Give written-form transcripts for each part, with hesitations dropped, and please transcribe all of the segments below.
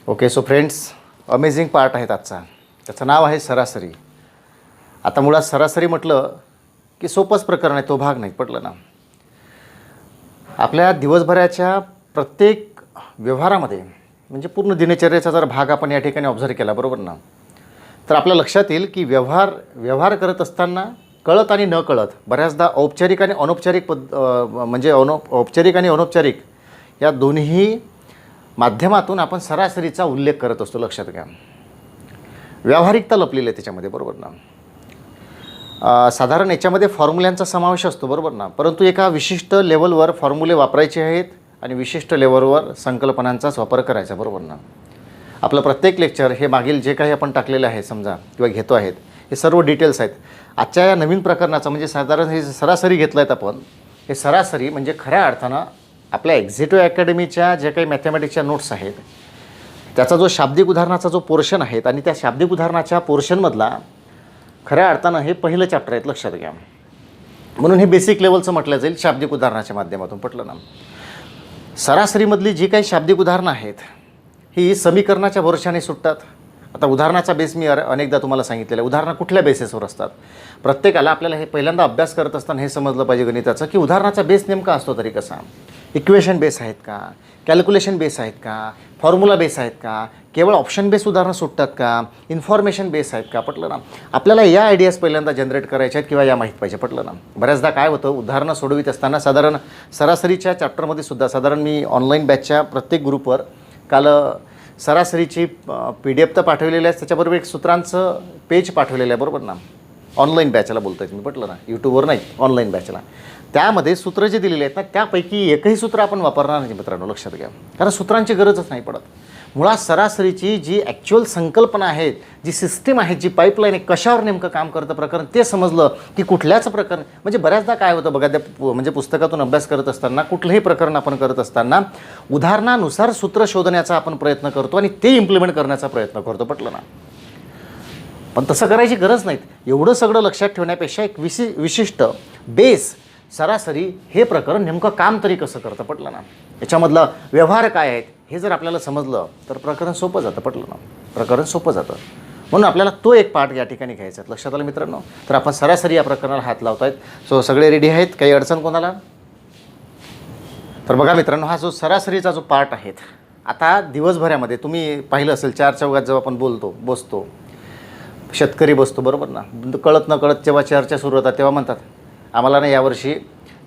Okay, so friends, amazing part आहेत आजचा. त्याचं नाव आहे सरासरी. आता मुळात सरासरी म्हटलं की सोपंच प्रकरण आहे, तो भाग नाही पटलं ना. आपल्या दिवसभराच्या प्रत्येक व्यवहारामध्ये म्हणजे पूर्ण दिनचर्येचा जर भाग आपण या ठिकाणी ऑब्झर्व केला बरोबर ना, तर आपल्या लक्षात येईल की व्यवहार करत असताना कळत आणि न कळत बऱ्याचदा औपचारिक आणि अनौपचारिक औपचारिक आणि अनौपचारिक या दोन्ही माध्यमातून आपण सरासरीचा उल्लेख करत असतो. लक्षात घ्या, व्यावहारिकता लपलेली आहे त्याच्यामध्ये बरोबर ना. साधारण याच्यामध्ये फॉर्म्युल्यांचा समावेश असतो बरोबर ना, परंतु एका विशिष्ट लेवलवर फॉर्म्युले वापरायचे आहेत आणि विशिष्ट लेवलवर संकल्पनांचाच वापर करायचा बरोबर ना. आपलं प्रत्येक लेक्चर हे मागील जे काही आपण टाकलेलं आहे समजा किंवा घेतो आहेत हे सर्व डिटेल्स आहेत. आजच्या या नवीन प्रकरणाचं म्हणजे साधारण हे सरासरी घेतलं आहेत आपण. हे सरासरी म्हणजे खऱ्या अर्थानं आपल्या एक्झिक्युटिव्ह अकॅडमीच्या जे काही मॅथमॅटिक्सच्या नोट्स आहेत त्याचा जो शाब्दिक उदाहरणाचा जो पोर्शन आहे आणि त्या शाब्दिक उदाहरणाच्या पोर्शनमधला खऱ्या अर्थानं हे पहिलं चॅप्टर आहेत. लक्षात घ्या, म्हणून हे बेसिक लेवलचं म्हटलं जाईल शाब्दिक उदाहरणाच्या माध्यमातून. पटलं ना. सरासरीमधली जी काही शाब्दिक उदाहरणं आहेत ही समीकरणाच्या भरोशाने सुटतात. आता उदाहरणाचा बेस मी अनेकदा तुम्हाला सांगितलेलं आहे. उदाहरणं कुठल्या बेसिसवर असतात प्रत्येकाला आपल्याला हे पहिल्यांदा अभ्यास करत असताना हे समजलं पाहिजे गणिताचं की उदाहरणाचा बेस नेमका असतो तरी कसा. इक्वेशन बेस आहेत का, कॅल्क्युलेशन बेस आहेत का, फॉर्म्युला बेस आहेत का, केवळ ऑप्शन बेस उदाहरणं सुटतात का, इन्फॉर्मेशन बेस आहेत का. पटलं ना. आपल्याला या आयडियाज पहिल्यांदा जनरेट करायच्या आहेत किंवा या माहीत पाहिजे. पटलं ना. बऱ्याचदा काय होतं, उदाहरणं सोडवित असताना साधारण सरासरीच्या चॅप्टरमध्ये सुद्धा साधारण मी ऑनलाईन बॅचच्या प्रत्येक ग्रुपवर काल सरासरीची PDF तर पाठवलेली आहे, त्याच्याबरोबर एक सूत्रांचं पेज पाठवलेलं आहे बरोबर ना. ऑनलाईन बॅचला बोलतो आहे मी. पटलं ना. यूट्यूबवर नाही, ऑनलाईन बॅचला. त्यामध्ये सूत्र जे दिलेले आहेत ना त्यापैकी एकही सूत्र आपण वापरणार नाही मित्रांनो. लक्षात घ्या, कारण सूत्रांची गरजच नाही पडत. मुळात सरासरीची जी ॲक्च्युअल संकल्पना आहे, जी सिस्टीम आहे, जी पाईपलाईन आहे, कशावर नेमकं काम करतं प्रकरण ते समजलं की कुठल्याच प्रकरण म्हणजे बऱ्याचदा काय होतं बघा, म्हणजे पुस्तकातून अभ्यास करत असताना कुठलंही प्रकरण आपण करत असताना उदाहरणानुसार सूत्र शोधण्याचा आपण प्रयत्न करतो आणि ते इम्प्लिमेंट करण्याचा प्रयत्न करतो. पटलं ना. पण तसं करायची गरज नाहीत. एवढं सगळं लक्षात ठेवण्यापेक्षा एक विशिष्ट बेस सरासरी हे प्रकरण नेमकं काम तरी कसं करतं. पटलं ना. याच्यामधलं व्यवहार काय आहेत हे जर आपल्याला समजलं तर प्रकरण सोपं जातं. पटलं ना. प्रकरण सोपं जातं. म्हणून आपल्याला तो एक पार्ट या ठिकाणी घ्यायचा आहे. लक्षात आलं मित्रांनो. तर आपण सरासरी या प्रकरणाला हात लावत आहेत. सो सगळे रेडी आहेत, काही अडचण कोणाला. तर बघा मित्रांनो, हा जो सरासरीचा जो पार्ट आहे आता दिवसभरामध्ये तुम्ही पाहिलं असेल 4 चौघात जेव्हा आपण बसतो शेतकरी बसतो बरोबर ना. कळत न कळत जेव्हा चर्चा सुरू होतात तेव्हा म्हणतात आम्हाला ना यावर्षी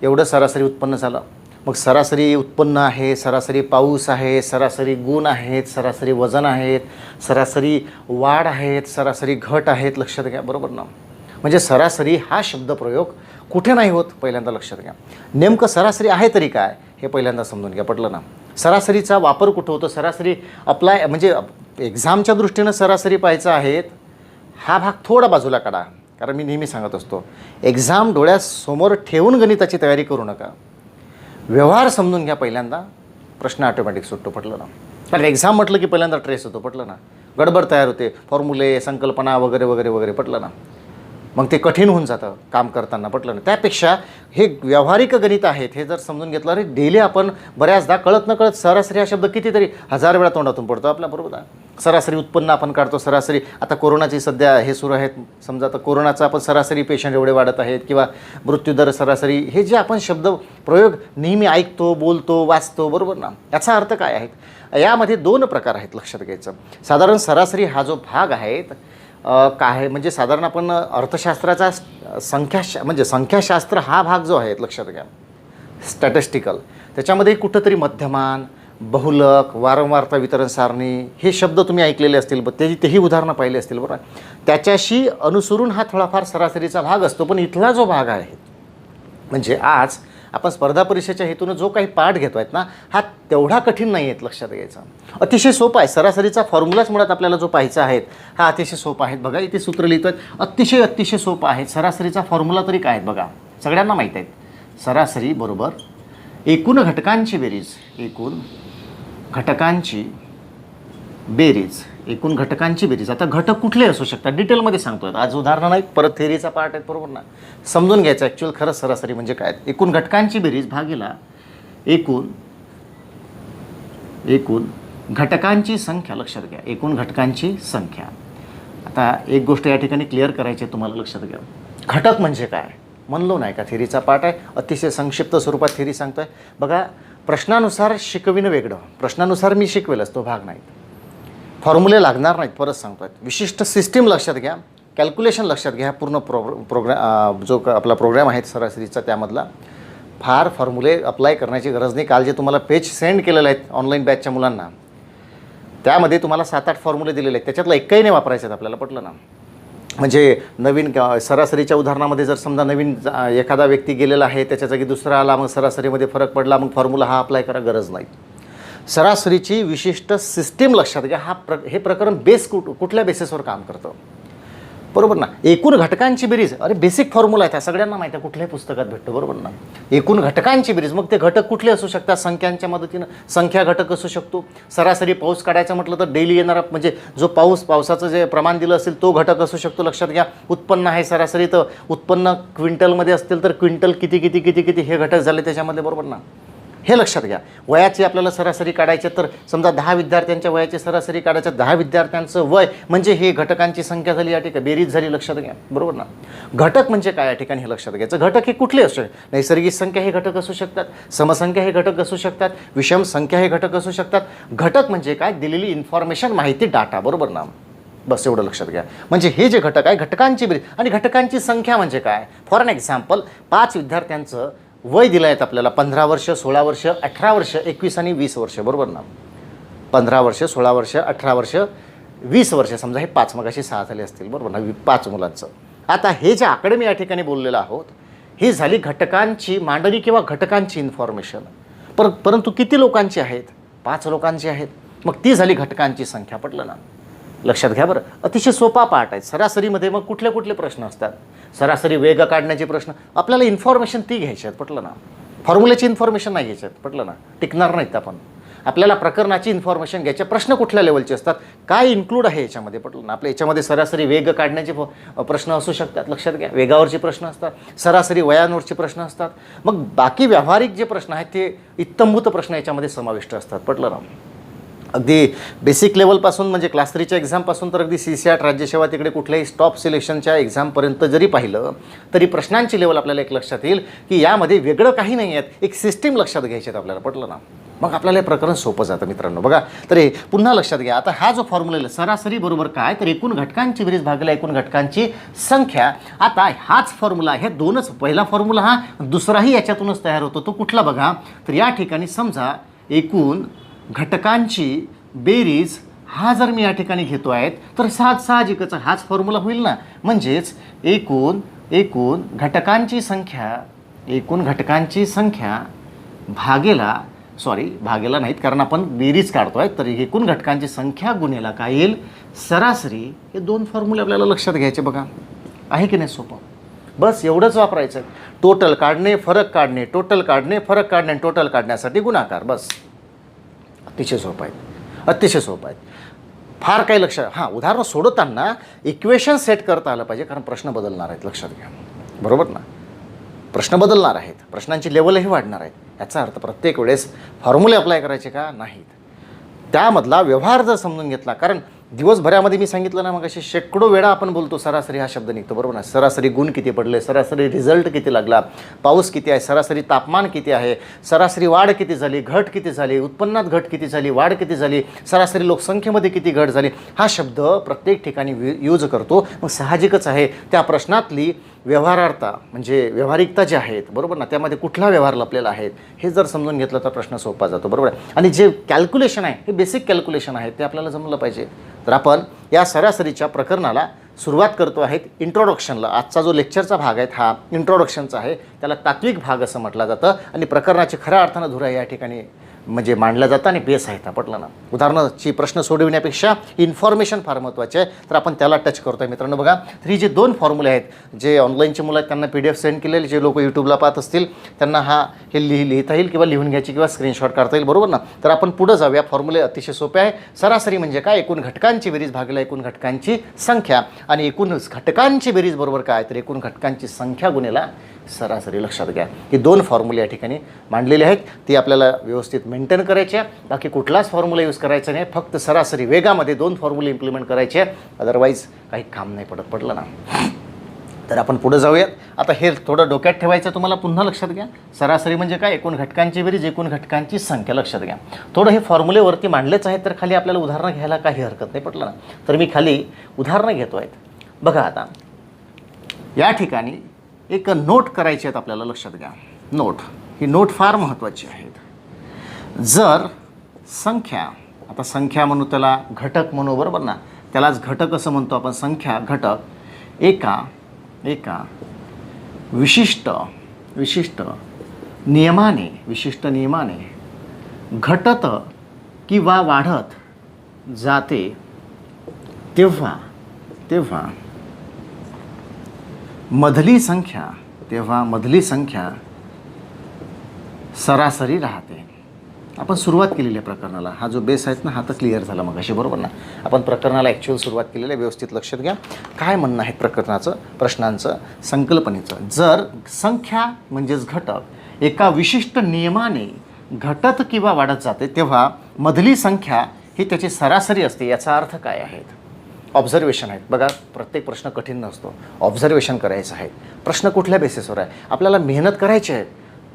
एवढं सरासरी उत्पन्न झालं. मग सरासरी उत्पन्न आहे, सरासरी पाऊस आहे, सरासरी गुण आहेत, सरासरी वजन आहेत, सरासरी वाढ आहेत, सरासरी घट आहेत. लक्षात घ्या बरोबर ना. म्हणजे सरासरी हा शब्दप्रयोग कुठे नाही होत. पहिल्यांदा लक्षात घ्या, नेमकं सरासरी आहे तरी काय हे पहिल्यांदा समजून घ्या. पटलं ना. सरासरीचा वापर कुठं होतो, सरासरी अप्लाय म्हणजे एक्झामच्या दृष्टीनं सरासरी पाहायचं आहेत हा भाग थोडा बाजूला काढा. कारण मी नेहमी सांगत असतो एक्झाम डोळ्यासमोर ठेवून गणिताची तयारी करू नका. व्यवहार समजून घ्या पहिल्यांदा, प्रश्न ऑटोमॅटिक सुटतो. पटलं ना. कारण एक्झाम म्हटलं की पहिल्यांदा ट्रेस होतो. पटलं ना. गडबड तयार होते, फॉर्म्युले, संकल्पना वगैरे वगैरे वगैरे. पटलं ना. मग ते कठीण होऊन जातं काम करताना. पटलं ना. त्यापेक्षा हे व्यावहारिक गणित आहेत हे जर समजून घेतलं, अरे डेली आपण बऱ्याचदा कळत न कळत सरासरी हा शब्द कितीतरी 1000 वेळा तोंडातून पडतो आपल्या बरोबर. सरासरी उत्पन्न आपण काढतो. सरासरी आता कोरोनाची सध्या हे सुरू आहेत समजा, तर कोरोनाचा आपण सरासरी पेशंट एवढे वाढत आहेत किंवा मृत्यूदर सरासरी, हे जे आपण शब्द प्रयोग नेहमी ऐकतो, बोलतो, वाचतो बरोबर ना. याचा अर्थ काय आहे, यामध्ये 2 प्रकार आहेत लक्षात घ्यायचं. साधारण सरासरी हा जो भाग आहे काय म्हणजे साधारण आपण अर्थशास्त्राचा संख्याशास्त्र हा भाग जो आहे लक्षात घ्या, स्टॅटिस्टिकल, त्याच्यामध्ये कुठंतरी मध्यमान, बहुलक, वारंवारता वितरण सारणी हे शब्द तुम्ही ऐकलेले असतील, तेही उदाहरणं पाहिली असतील बरोबर. त्याच्याशी अनुसरून हा थोडाफार सरासरीचा भाग असतो. पण इथला जो भाग आहे म्हणजे आज आपण स्पर्धा परीक्षेच्या हेतूनं जो काही पाठ घेतो आहेत ना हा तेवढा कठीण नाही आहेत. लक्षात घ्यायचा, अतिशय सोपा आहे. सरासरीचा फॉर्म्युलाच मुळात आपल्याला जो पाहायचा आहे हा अतिशय सोपा आहे. बघा इथे सूत्र लिहितो आहेत, अतिशय सोपा आहे. सरासरीचा फॉर्म्युला तरी काय आहेत बघा, सगळ्यांना माहीत आहेत. सरासरी बरोबर एकूण घटकांची बेरीज, एकूण घटकांची बेरीज, एकूण घटकांची बेरीज. आता घटक कुठले असू शकतात डिटेलमध्ये सांगतोय. आज उदाहरणं नाहीत, परत थेरीचा पार्ट आहेत बरोबर ना. समजून घ्यायचं ॲक्च्युअल खरंच सरासरी म्हणजे काय. एकूण घटकांची बेरीज भागीला एकूण घटकांची संख्या लक्षात घ्या, एकूण घटकांची संख्या. आता एक गोष्ट या ठिकाणी क्लिअर करायची आहे तुम्हाला, लक्षात घ्या. घटक म्हणजे काय म्हणलो नाही का, थेरीचा पार्ट आहे, अतिशय संक्षिप्त स्वरूपात थेरी सांगतो आहे. बघा, प्रश्नानुसार शिकविणं वेगळं, प्रश्नानुसार मी शिकवेलच, तो भाग नाही. फॉर्म्युले लागणार नाहीत, परत सांगतो आहे. विशिष्ट सिस्टीम लक्षात घ्या, कॅल्क्युलेशन लक्षात घ्या. पूर्ण प्रोग्रॅम जो आपला प्रोग्राम आहे सरासरीचा, त्यामधला फार फॉर्म्युले अप्लाय करण्याची गरज नाही. काल जे तुम्हाला पेज सेंड केलेलं आहेत ऑनलाईन बॅचच्या मुलांना, त्यामध्ये तुम्हाला 7-8 फॉर्म्युले दिलेले आहेत, त्याच्यातलं एकही नाही वापरायचं आहेत आपल्याला, पटलं ना. म्हणजे नवीन सरासरीच्या उदाहरणामध्ये जर समजा नवीन एखादा व्यक्ती गेलेला आहे, त्याच्या जागी दुसरा आला, मग सरासरीमध्ये फरक पडला, मग फॉर्म्युला हा अप्लाय करा, गरज नाही. सरासरीची विशिष्ट सिस्टीम लक्षात घ्या. हे प्रकरण कुठल्या बेसिसवर काम करतं, बरोबर ना. एकूण घटकांची बेरीज, अरे बेसिक फॉर्म्युला आहे, त्या सगळ्यांना माहिती आहे, कुठल्याही पुस्तकात भेटतो, बरोबर ना. एकूण घटकांची बेरीज, मग ते घटक कुठले असू शकतात, संख्यांच्या मदतीनं संख्या घटक असू शकतो. सरासरी पाऊस काढायचं म्हटलं तर डेली येणारा, म्हणजे जो पावसाचं जे प्रमाण दिलं असेल तो घटक असू शकतो, लक्षात घ्या. उत्पन्न आहे सरासरी, तर उत्पन्न क्विंटलमध्ये असतील तर क्विंटल किती किती किती किती हे घटक झाले त्याच्यामध्ये, बरोबर ना. हे लक्षात घ्या. वयाची आपल्याला सरासरी काढायची, तर समजा 10 विद्यार्थ्यांच्या वयाची सरासरी काढायचं, 10 विद्यार्थ्यांचं वय म्हणजे हे घटकांची संख्या झाली, या ठिकाणी बेरीज झाली, लक्षात घ्या, बरोबर ना. घटक म्हणजे काय या ठिकाणी हे लक्षात घ्यायचं. घटक हे कुठले असू शकतात, नैसर्गिक संख्या हे घटक असू शकतात, समसंख्या हे घटक असू शकतात, विषम संख्या हे घटक असू शकतात. घटक म्हणजे काय, दिलेली इन्फॉर्मेशन, माहिती, डाटा, बरोबर ना. बस एवढं लक्षात घ्या. म्हणजे हे जे घटक आहे, घटकांची बेरीज. आणि घटकांची संख्या म्हणजे काय, फॉर एन एक्झाम्पल 5 विद्यार्थ्यांचं वय दिलं आहेत आपल्याला, 15 वर्ष, 16 वर्ष, 18 वर्ष, 21 आणि 20 वर्ष, बरोबर ना. 15 वर्ष, 16 वर्ष, 18 वर्ष, 20 वर्ष, समजा हे 5, मगाशी 6 झाले असतील, बरोबर ना, 5 मुलांचं. आता हे जे आकडे मी या ठिकाणी बोललेलो आहोत, ही झाली घटकांची मांडणी किंवा घटकांची इन्फॉर्मेशन. परंतु किती लोकांची आहेत, 5 लोकांची आहेत, मग ती झाली घटकांची संख्या, पटलं ना. लक्षात घ्या बरं, अतिशय सोपा पार्ट आहे. सरासरीमध्ये मग कुठले कुठले प्रश्न असतात, सरासरी वेग काढण्याचे प्रश्न, आपल्याला इन्फॉर्मेशन ती घ्यायची आहेत, पटलं ना. फॉर्म्युल्याची इन्फॉर्मेशन नाही घ्यायची आहेत, पटलं ना, टिकणार नाहीत. आपण आपल्याला प्रकरणाची इन्फॉर्मेशन घ्यायचे, प्रश्न कुठल्या लेवलचे असतात, काय इन्क्लूड आहे याच्यामध्ये, पटलं ना. आपल्या याच्यामध्ये सरासरी वेग काढण्याचे प्रश्न असू शकतात, लक्षात घ्या, वेगावरचे प्रश्न असतात, सरासरी वयांवरचे प्रश्न असतात. मग बाकी व्यावहारिक जे प्रश्न आहेत ते इत्तंभूत प्रश्न याच्यामध्ये समाविष्ट असतात, पटलं ना. अगदी बेसिक लेवलपासून म्हणजे क्लास 3च्या एक्झामपासून तर अगदी CCAT राज्यसेवा तिकडे कुठल्याही स्टॉप सिलेक्शनच्या एक्झामपर्यंत जरी पाहिलं तरी प्रश्नांची लेवल आपल्याला एक लक्षात येईल की यामध्ये वेगळं काही नाही आहेत, एक सिस्टीम लक्षात घ्यायची आहेत आपल्याला, पटलं ना. मग आपल्याला हे प्रकरण सोपं जातं मित्रांनो. बघा, तर हे पुन्हा लक्षात घ्या. आता हा जो फॉर्म्युला सरासरी बरोबर काय, तर एकूण घटकांची बेरीज भागिले एकूण घटकांची संख्या. आता हाच फॉर्म्युला, हे दोनच, पहिला फॉर्म्युला हा, दुसराही याच्यातूनच तयार होतो. तो कुठला बघा, तर या ठिकाणी समजा एकूण घटकांची बेरीज हा जर मी या ठिकाणी घेतो आहे तर साहजिकच हाच फॉर्म्युला होईल ना. म्हणजेच एकूण घटकांची संख्या भागेला नाहीत, कारण आपण बेरीज काढतोय, तर एकूण घटकांची संख्या गुणेला काय येईल, सरासरी. हे 2 फॉर्म्युले आपल्याला लक्षात घ्यायचे. बघा, आहे की नाही सोपं. बस एवढंच वापरायचं. टोटल काढणे, फरक काढणे, टोटल काढणे, फरक काढणे, टोटल काढण्यासाठी गुणाकार. बस अतिशय सोपं आहे, अतिशय सोपं आहे. फार काही लक्ष, हां, उदाहरणं सोडवताना इक्वेशन सेट करता आलं पाहिजे, कारण प्रश्न बदलणार आहेत, लक्षात घ्या, बरोबर ना. प्रश्न बदलणार आहेत, प्रश्नांची लेवलही वाढणार आहेत. याचा अर्थ प्रत्येक वेळेस फॉर्म्युले अप्लाय करायचे का, नाहीत. त्यामधला व्यवहार जर समजून घेतला, कारण दिवसभरामध्ये मी सांगितलं ना, मग असे शेकडो वेळा आपण बोलतो सरासरी हा शब्द निघतो, बरोबर ना. सरासरी गुण किती पडले, सरासरी रिझल्ट किती लागला, पाऊस किती आहे, सरासरी तापमान किती आहे, सरासरी वाढ किती झाली, घट किती झाली, उत्पन्नात घट किती झाली, वाढ किती झाली, सरासरी लोकसंख्येमध्ये किती घट झाली, हा शब्द प्रत्येक ठिकाणी यूज करतो. मग साहजिकच आहे त्या प्रश्नातली व्यवहारार्था म्हणजे व्यावहारिकता जी आहेत, बरोबर ना, त्यामध्ये कुठला व्यवहार लपलेला आहे हे जर समजून घेतलं तर प्रश्न सोपा जातो, बरोबर आहे. आणि जे कॅल्क्युलेशन आहे हे बेसिक कॅल्क्युलेशन आहे, ते आपल्याला जमलं पाहिजे. तर आपण या सरासरीच्या प्रकरणाला सुरुवात करतो आहेत इंट्रोडक्शनला. आजचा जो लेक्चरचा भाग आहे हा इंट्रोडक्शनचा आहे, त्याला तात्विक भाग असं म्हटलं जातं. आणि प्रकरणाची खऱ्या अर्थानं धुरा या ठिकाणी म्हणजे मांडलं जातं आणि बेस आहे, पटलं ना. उदाहरणाची प्रश्न सोडविण्यापेक्षा इन्फॉर्मेशन फार महत्त्वाचे आहे, तर आपण त्याला टच करतो आहे मित्रांनो. बघा, तर ही जे 2 फॉर्म्युले आहेत, जे ऑनलाईनचे मुलं आहेत त्यांना PDF सेंड केलेले, जे लोक यूट्यूबला पाहत असतील त्यांना हे लिहिता येईल किंवा लिहून घ्यायची किंवा स्क्रीनशॉट काढता येईल, बरोबर ना. तर आपण पुढे जाऊया. फॉर्म्युले अतिशय सोपे आहे. सरासरी म्हणजे काय, एकूण घटकांची बेरीज भागिले एकूण घटकांची संख्या. आणि एकूण घटकांची बेरीज बरोबर काय, तर एकूण घटकांची संख्या गुणेला सरासरी. लक्षात घ्या ही दोन फॉर्म्युले या ठिकाणी मांडलेले आहेत, ती आपल्याला व्यवस्थित मेंटेन करायची आहे. बाकी कुठलाच फॉर्म्युला यूज करायचा नाही, फक्त सरासरी वेगामध्ये दोन फॉर्म्युले इम्प्लिमेंट करायचे आहे, अदरवाईज काही काम नाही पडलं ना. तर आपण पुढे जाऊयात. आता हे थोडं डोक्यात ठेवायचं तुम्हाला, पुन्हा लक्षात घ्या. सरासरी म्हणजे काय? एकूण घटकांची बेरीज, एकूण घटकांची संख्या. लक्षात घ्या थोडं हे फॉर्म्युलेवरती मांडलेच आहेत, तर खाली आपल्याला उदाहरणं घ्यायला काही हरकत नाही ना. तर मी खाली उदाहरणं घेतो आहेत. बघा आता या ठिकाणी एक नोट करायची आहेत आपल्याला. लक्षात घ्या नोट, ही नोट फार महत्त्वाची आहेत. जर संख्या, आता संख्या म्हणू, त्याला घटक म्हणू, बरोबर ना, त्यालाच घटक असं म्हणतो आपण. संख्या घटक एका विशिष्ट नियमाने घटत किंवा वाढत जाते, तेव्हा मधली संख्या सरासरी राहते. आपण सुरुवात केलेली आहे प्रकरणाला. हा जो बेस आहेत ना, हा तर क्लिअर झाला मग अशी, बरोबर ना. आपण प्रकरणाला ॲक्च्युअल सुरुवात केलेली आहे. व्यवस्थित लक्षात घ्या काय म्हणणं आहे प्रकरणाचं, प्रश्नांचं, संकल्पनेचं. जर संख्या म्हणजेच घटक एका विशिष्ट नियमाने घटत किंवा वाढत जाते, तेव्हा मधली संख्या ही त्याची सरासरी असते. याचा अर्थ काय आहे? ऑब्झर्वेशन आहेत. बघा प्रत्येक प्रश्न कठीण नसतो, ऑब्झर्वेशन करायचं आहे. प्रश्न कुठल्या बेसिसवर आहे? आपल्याला मेहनत करायची आहे,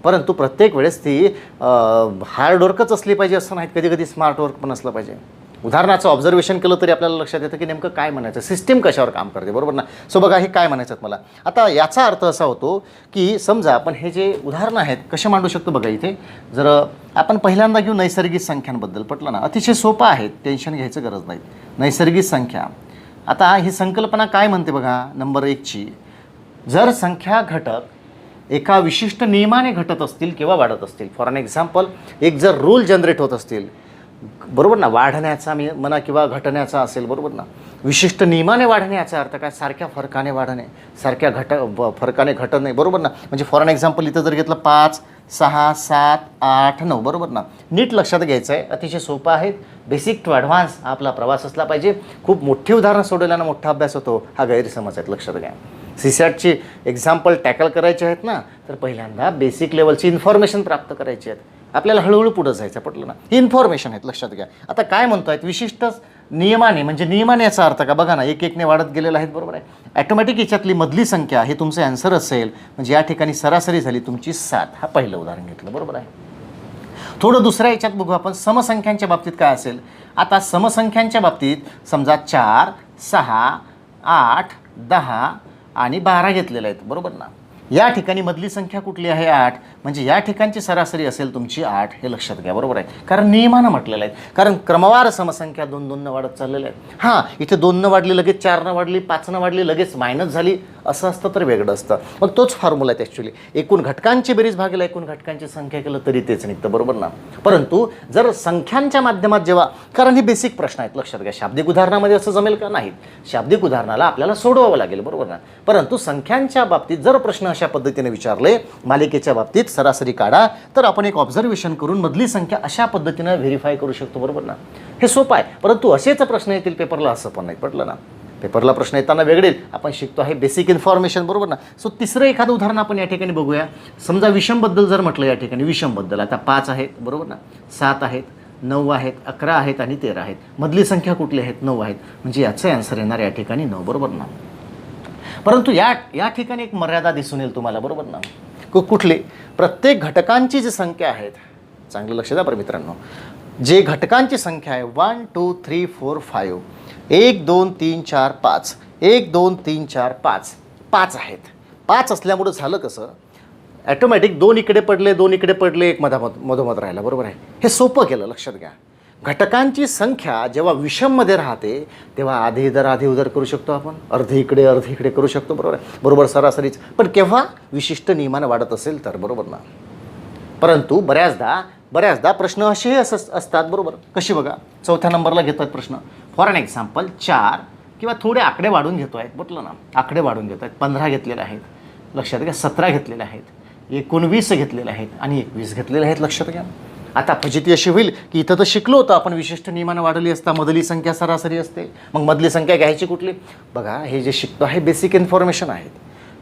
परंतु प्रत्येक वेळेस ती हार्डवर्कच असली पाहिजे असं नाहीत, कधी कधी स्मार्ट वर्क पण असलं पाहिजे. उदाहरणाचं ऑब्झर्वेशन केलं तरी आपल्याला लक्षात येतं की नेमकं काय म्हणायचं, सिस्टीम कशावर काम करते, बरोबर ना. सो बघा हे काय म्हणायचं मला आता. याचा अर्थ असा होतो की समजा आपण हे जे उदाहरणं आहेत कसे मांडू शकतो. बघा इथे जर आपण पहिल्यांदा घेऊ नैसर्गिक संख्यांबद्दल. पटलं ना, अतिशय सोपं आहे, टेन्शन घ्यायचं गरज नाही. नैसर्गिक संख्या, आता ही संकल्पना काय म्हणते बघा. नंबर 1ची, जर संख्या घटक एका विशिष्ट नियमाने घटत असतील किंवा वाढत असतील. फॉर एन एक्झाम्पल, एक जर रूल जनरेट होत असतील, बरोबर ना, वाढण्याचा मी म्हणा किंवा घटण्याचा असेल, बरोबर ना. विशिष्ट नियमाने वाढणे याचा अर्थ काय? सारख्या फरकाने वाढणे, सारख्या फरकाने घटणे, बरोबर ना. म्हणजे फॉर एन एक्झाम्पल इथं जर घेतलं 5, 6, 7, 8, 9, बरोबर ना. नीट लक्षात घ्यायचं आहे, अतिशय सोपं आहे. बेसिक टू ॲडव्हान्स हा आपला प्रवास असला पाहिजे. खूप मोठी उदाहरणं सोडवल्यानं मोठा अभ्यास होतो, हा गैरसमज आहेत. लक्षात घ्या. सीसॅटची एक्झाम्पल टॅकल करायचे आहेत ना, तर पहिल्यांदा बेसिक लेवलची इन्फॉर्मेशन प्राप्त करायची आहेत. आपल्याला हळूहळू पुढं जायचं, पटलं ना. ही इन्फॉर्मेशन आहेत, लक्षात घ्या. आता काय म्हणतो आहेत? विशिष्ट नियमाने, म्हणजे नियमाने याचा अर्थ का? बघा ना, एक एकने वाढत गेलेला आहेत, बरोबर आहे. ॲटोमॅटिक याच्यातली मधली संख्या हे तुमचं ॲन्सर असेल, म्हणजे या ठिकाणी सरासरी झाली तुमची 7. हा पहिलं उदाहरण घेतलं, बरोबर आहे. थोडं दुसऱ्या याच्यात बघू आपण. समसंख्यांच्या बाबतीत काय असेल? आता समसंख्यांच्या बाबतीत समजा 4, 6, 8, 10 आणि 12 घेतलेले आहेत, बरोबर ना. या ठिकाणी मधली संख्या कुठली आहे? 8. म्हणजे या ठिकाणची सरासरी असेल तुमची 8. हे लक्षात घ्या, बरोबर आहे. कारण नियमानं म्हटलेलं आहे, कारण क्रमवार समसंख्या 2-2 वाढत चाललेल्या आहेत. हां, इथे 2 वाढली, लगेच 4 वाढली, 5 वाढली, लगेच मायनस झाली, असं असतं तर वेगळं असतं. मग तोच फॉर्म्युला आहे ॲक्च्युली. एकूण घटकांची बेरीज भागेला एकूण घटकांची संख्या केलं तरी तेच निघतं, बरोबर ना. परंतु जर संख्यांच्या माध्यमात जेव्हा, कारण हे बेसिक प्रश्न आहेत, लक्षात घ्या. शाब्दिक उदाहरणामध्ये असं जमेल का? नाही. शाब्दिक उदाहरणाला आपल्याला सोडवावं लागेल, बरोबर ना. परंतु संख्यांच्या बाबतीत जर प्रश्न अशा पद्धतीने विचारले, मालिकेच्या बाबतीत सरासरी काढा, तर आपण एक ऑब्झर्वेशन करून मधली संख्या अशा पद्धतीनं व्हेरीफाय करू शकतो, बरोबर ना. हे सोपं आहे. परंतु असेच प्रश्न येतील पेपरला, असं पण नाही, पटलं ना. पेपरला प्रश्न येताना वेगळे आपण शिकतो आहे बेसिक इन्फॉर्मेशन, बरोबर ना. सो तिसरं एखादं उदाहरण आपण या ठिकाणी बघूया. समजा विषमबद्दल जर म्हटलं, या ठिकाणी विषमबद्दल आता 5 आहेत, बरोबर ना, 7 आहेत, 9 आहेत, 11 आहेत आणि 13 आहेत. मधली संख्या कुठली आहेत? 9 आहेत. म्हणजे याचं ॲन्सर येणार या ठिकाणी 9, बरोबर ना. परंतु या ठिकाणी एक मर्यादा दिसून येईल तुम्हाला, बरोबर ना. कुठली? प्रत्येक घटकांची जी संख्या आहेत, चांगलं लक्ष द्या बरं मित्रांनो, जे घटकांची संख्या आहे 1, 2, 3, 4, 5, 1, 2, 3, 4, 5, 1, 2, 3, 4, 5, 5 आहेत. 5 असल्यामुळं झालं कसं? ॲटोमॅटिक 2 इकडे पडले, 2 इकडे पडले, एक मधोमध राहिला, बरोबर आहे. हे सोपं केलं, लक्षात घ्या. घटकांची संख्या जेव्हा विषममध्ये राहते तेव्हा आधी उदर करू शकतो आपण, अर्धे इकडे करू शकतो, बरोबर आहे. बरोबर सरासरीच. पण केव्हा? विशिष्ट नियमानं वाढत असेल तर, बरोबर ना. परंतु बऱ्याचदा प्रश्न असेही असतात, बरोबर. कशी बघा, 4थ्या नंबरला घेतो आहेत प्रश्न. फॉर एन एक्झाम्पल 4 किंवा थोडे आकडे वाढून घेतो आहेत, म्हटलं ना, आकडे वाढून घेतो आहेत. 15 घेतलेले आहेत, लक्षात घ्या. 17 घेतलेले आहेत, 19 घेतलेले आहेत आणि 21 घेतलेले आहेत, लक्षात घ्या. आता फजिती अशी होईल की इथं तर शिकलो होतं आपण, विशिष्ट नियमानं वाढली असता मधली संख्या सरासरी असते. मग मधली संख्या घ्यायची कुठली? बघा, हे जे शिकतो आहे बेसिक इन्फॉर्मेशन आहेत.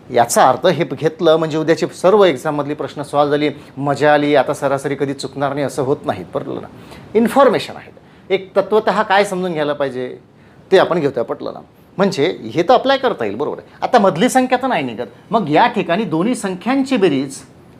याचा अर्थ हे घेतलं म्हणजे उद्याची सर्व एक्झाममधली प्रश्न सॉल्व झाली, मजा आली, आता सरासरी कधी चुकणार नाही असं होत नाहीत. पटलं ना. इन्फॉर्मेशन आहेत. एक तत्वतः काय समजून घ्यायला पाहिजे ते आपण घेतोय. पटलं ना. म्हणजे हे तर अप्लाय करता येईल, बरोबर आहे. आता मधली संख्या तर नाही निघत, मग या ठिकाणी दोन्ही संख्यांची बेरीज,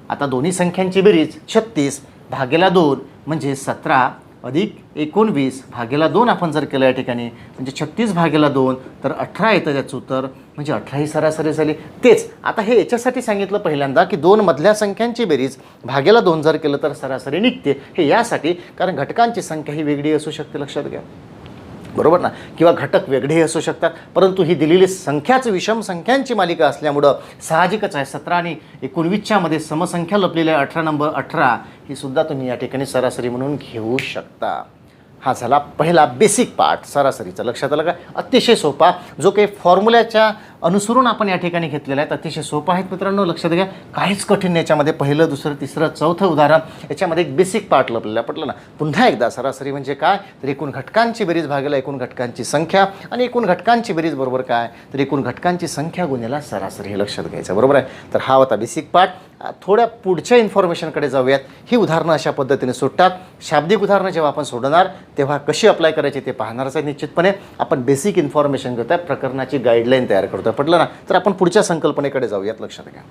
आता दोन्ही संख्यांची बेरीज 36 भागेला 2 म्हणजे 17 अधिक 19 भागेला 2 आपण जर केलं या ठिकाणी म्हणजे 36 भागेला 2 तर 18 येतं त्याचं उत्तर, म्हणजे 18 ही सरासरी झाली. तेच आता हे याच्यासाठी सांगितलं पहिल्यांदा की दोन मधल्या संख्यांची बेरीज भागेला 2 जर केलं तर सरासरी निघते. हे यासाठी कारण घटकांची संख्या ही वेगळी असू शकते, लक्षात घ्या, बरोबर ना, किंवा घटक वेगळेही असू शकतात, परंतु ही दिलेली संख्याच विषम संख्यांची मालिका असल्यामुळं साहजिकच आहे 17 आणि 19च्या मध्ये समसंख्या लपलेल्या 18 नंबर 18 ही सुद्धा तुम्ही या ठिकाणी सरासरी म्हणून घेऊ शकता. हा झाला पहिला बेसिक पार्ट सरासरीचा. लक्षात आलं का. अतिशय सोपा, जो काही फॉर्म्युल्याच्या अनुसरून आपण या ठिकाणी घेतलेला आहे, अतिशय सोपा आहेत मित्रांनो. लक्षात घ्या, काहीच कठीण नाही याच्यामध्ये. पहिलं, दुसरं, तिसरं, चौथं उदाहरण याच्यामध्ये एक बेसिक पार्ट लपलेला. पटलं ना. पुन्हा एकदा सरासरी म्हणजे काय तर एकूण घटकांची बेरीज भागेला एकूण घटकांची संख्या, आणि एकूण घटकांची बेरीज बरोबर काय तर एकूण घटकांची संख्या गुणिला सरासरी, हे लक्षात घ्यायचं, बरोबर आहे. तर हा होता बेसिक पार्ट. थोड्या पुढच्या इन्फॉर्मेशनकडे जाऊयात. ही उदाहरणं अशा पद्धतीने सुटतात. शाब्दिक उदाहरणं जेव्हा आपण सोडणार तेव्हा कशी अप्लाय करायची ते पाहणारच आहे निश्चितपणे. आपण बेसिक इन्फॉर्मेशन घेतोय, प्रकरणाची गाईडलाईन तयार करतोय. पटलं ना. तर आपण पुढच्या संकल्पनेकडे जाऊयात. लक्षात घ्या.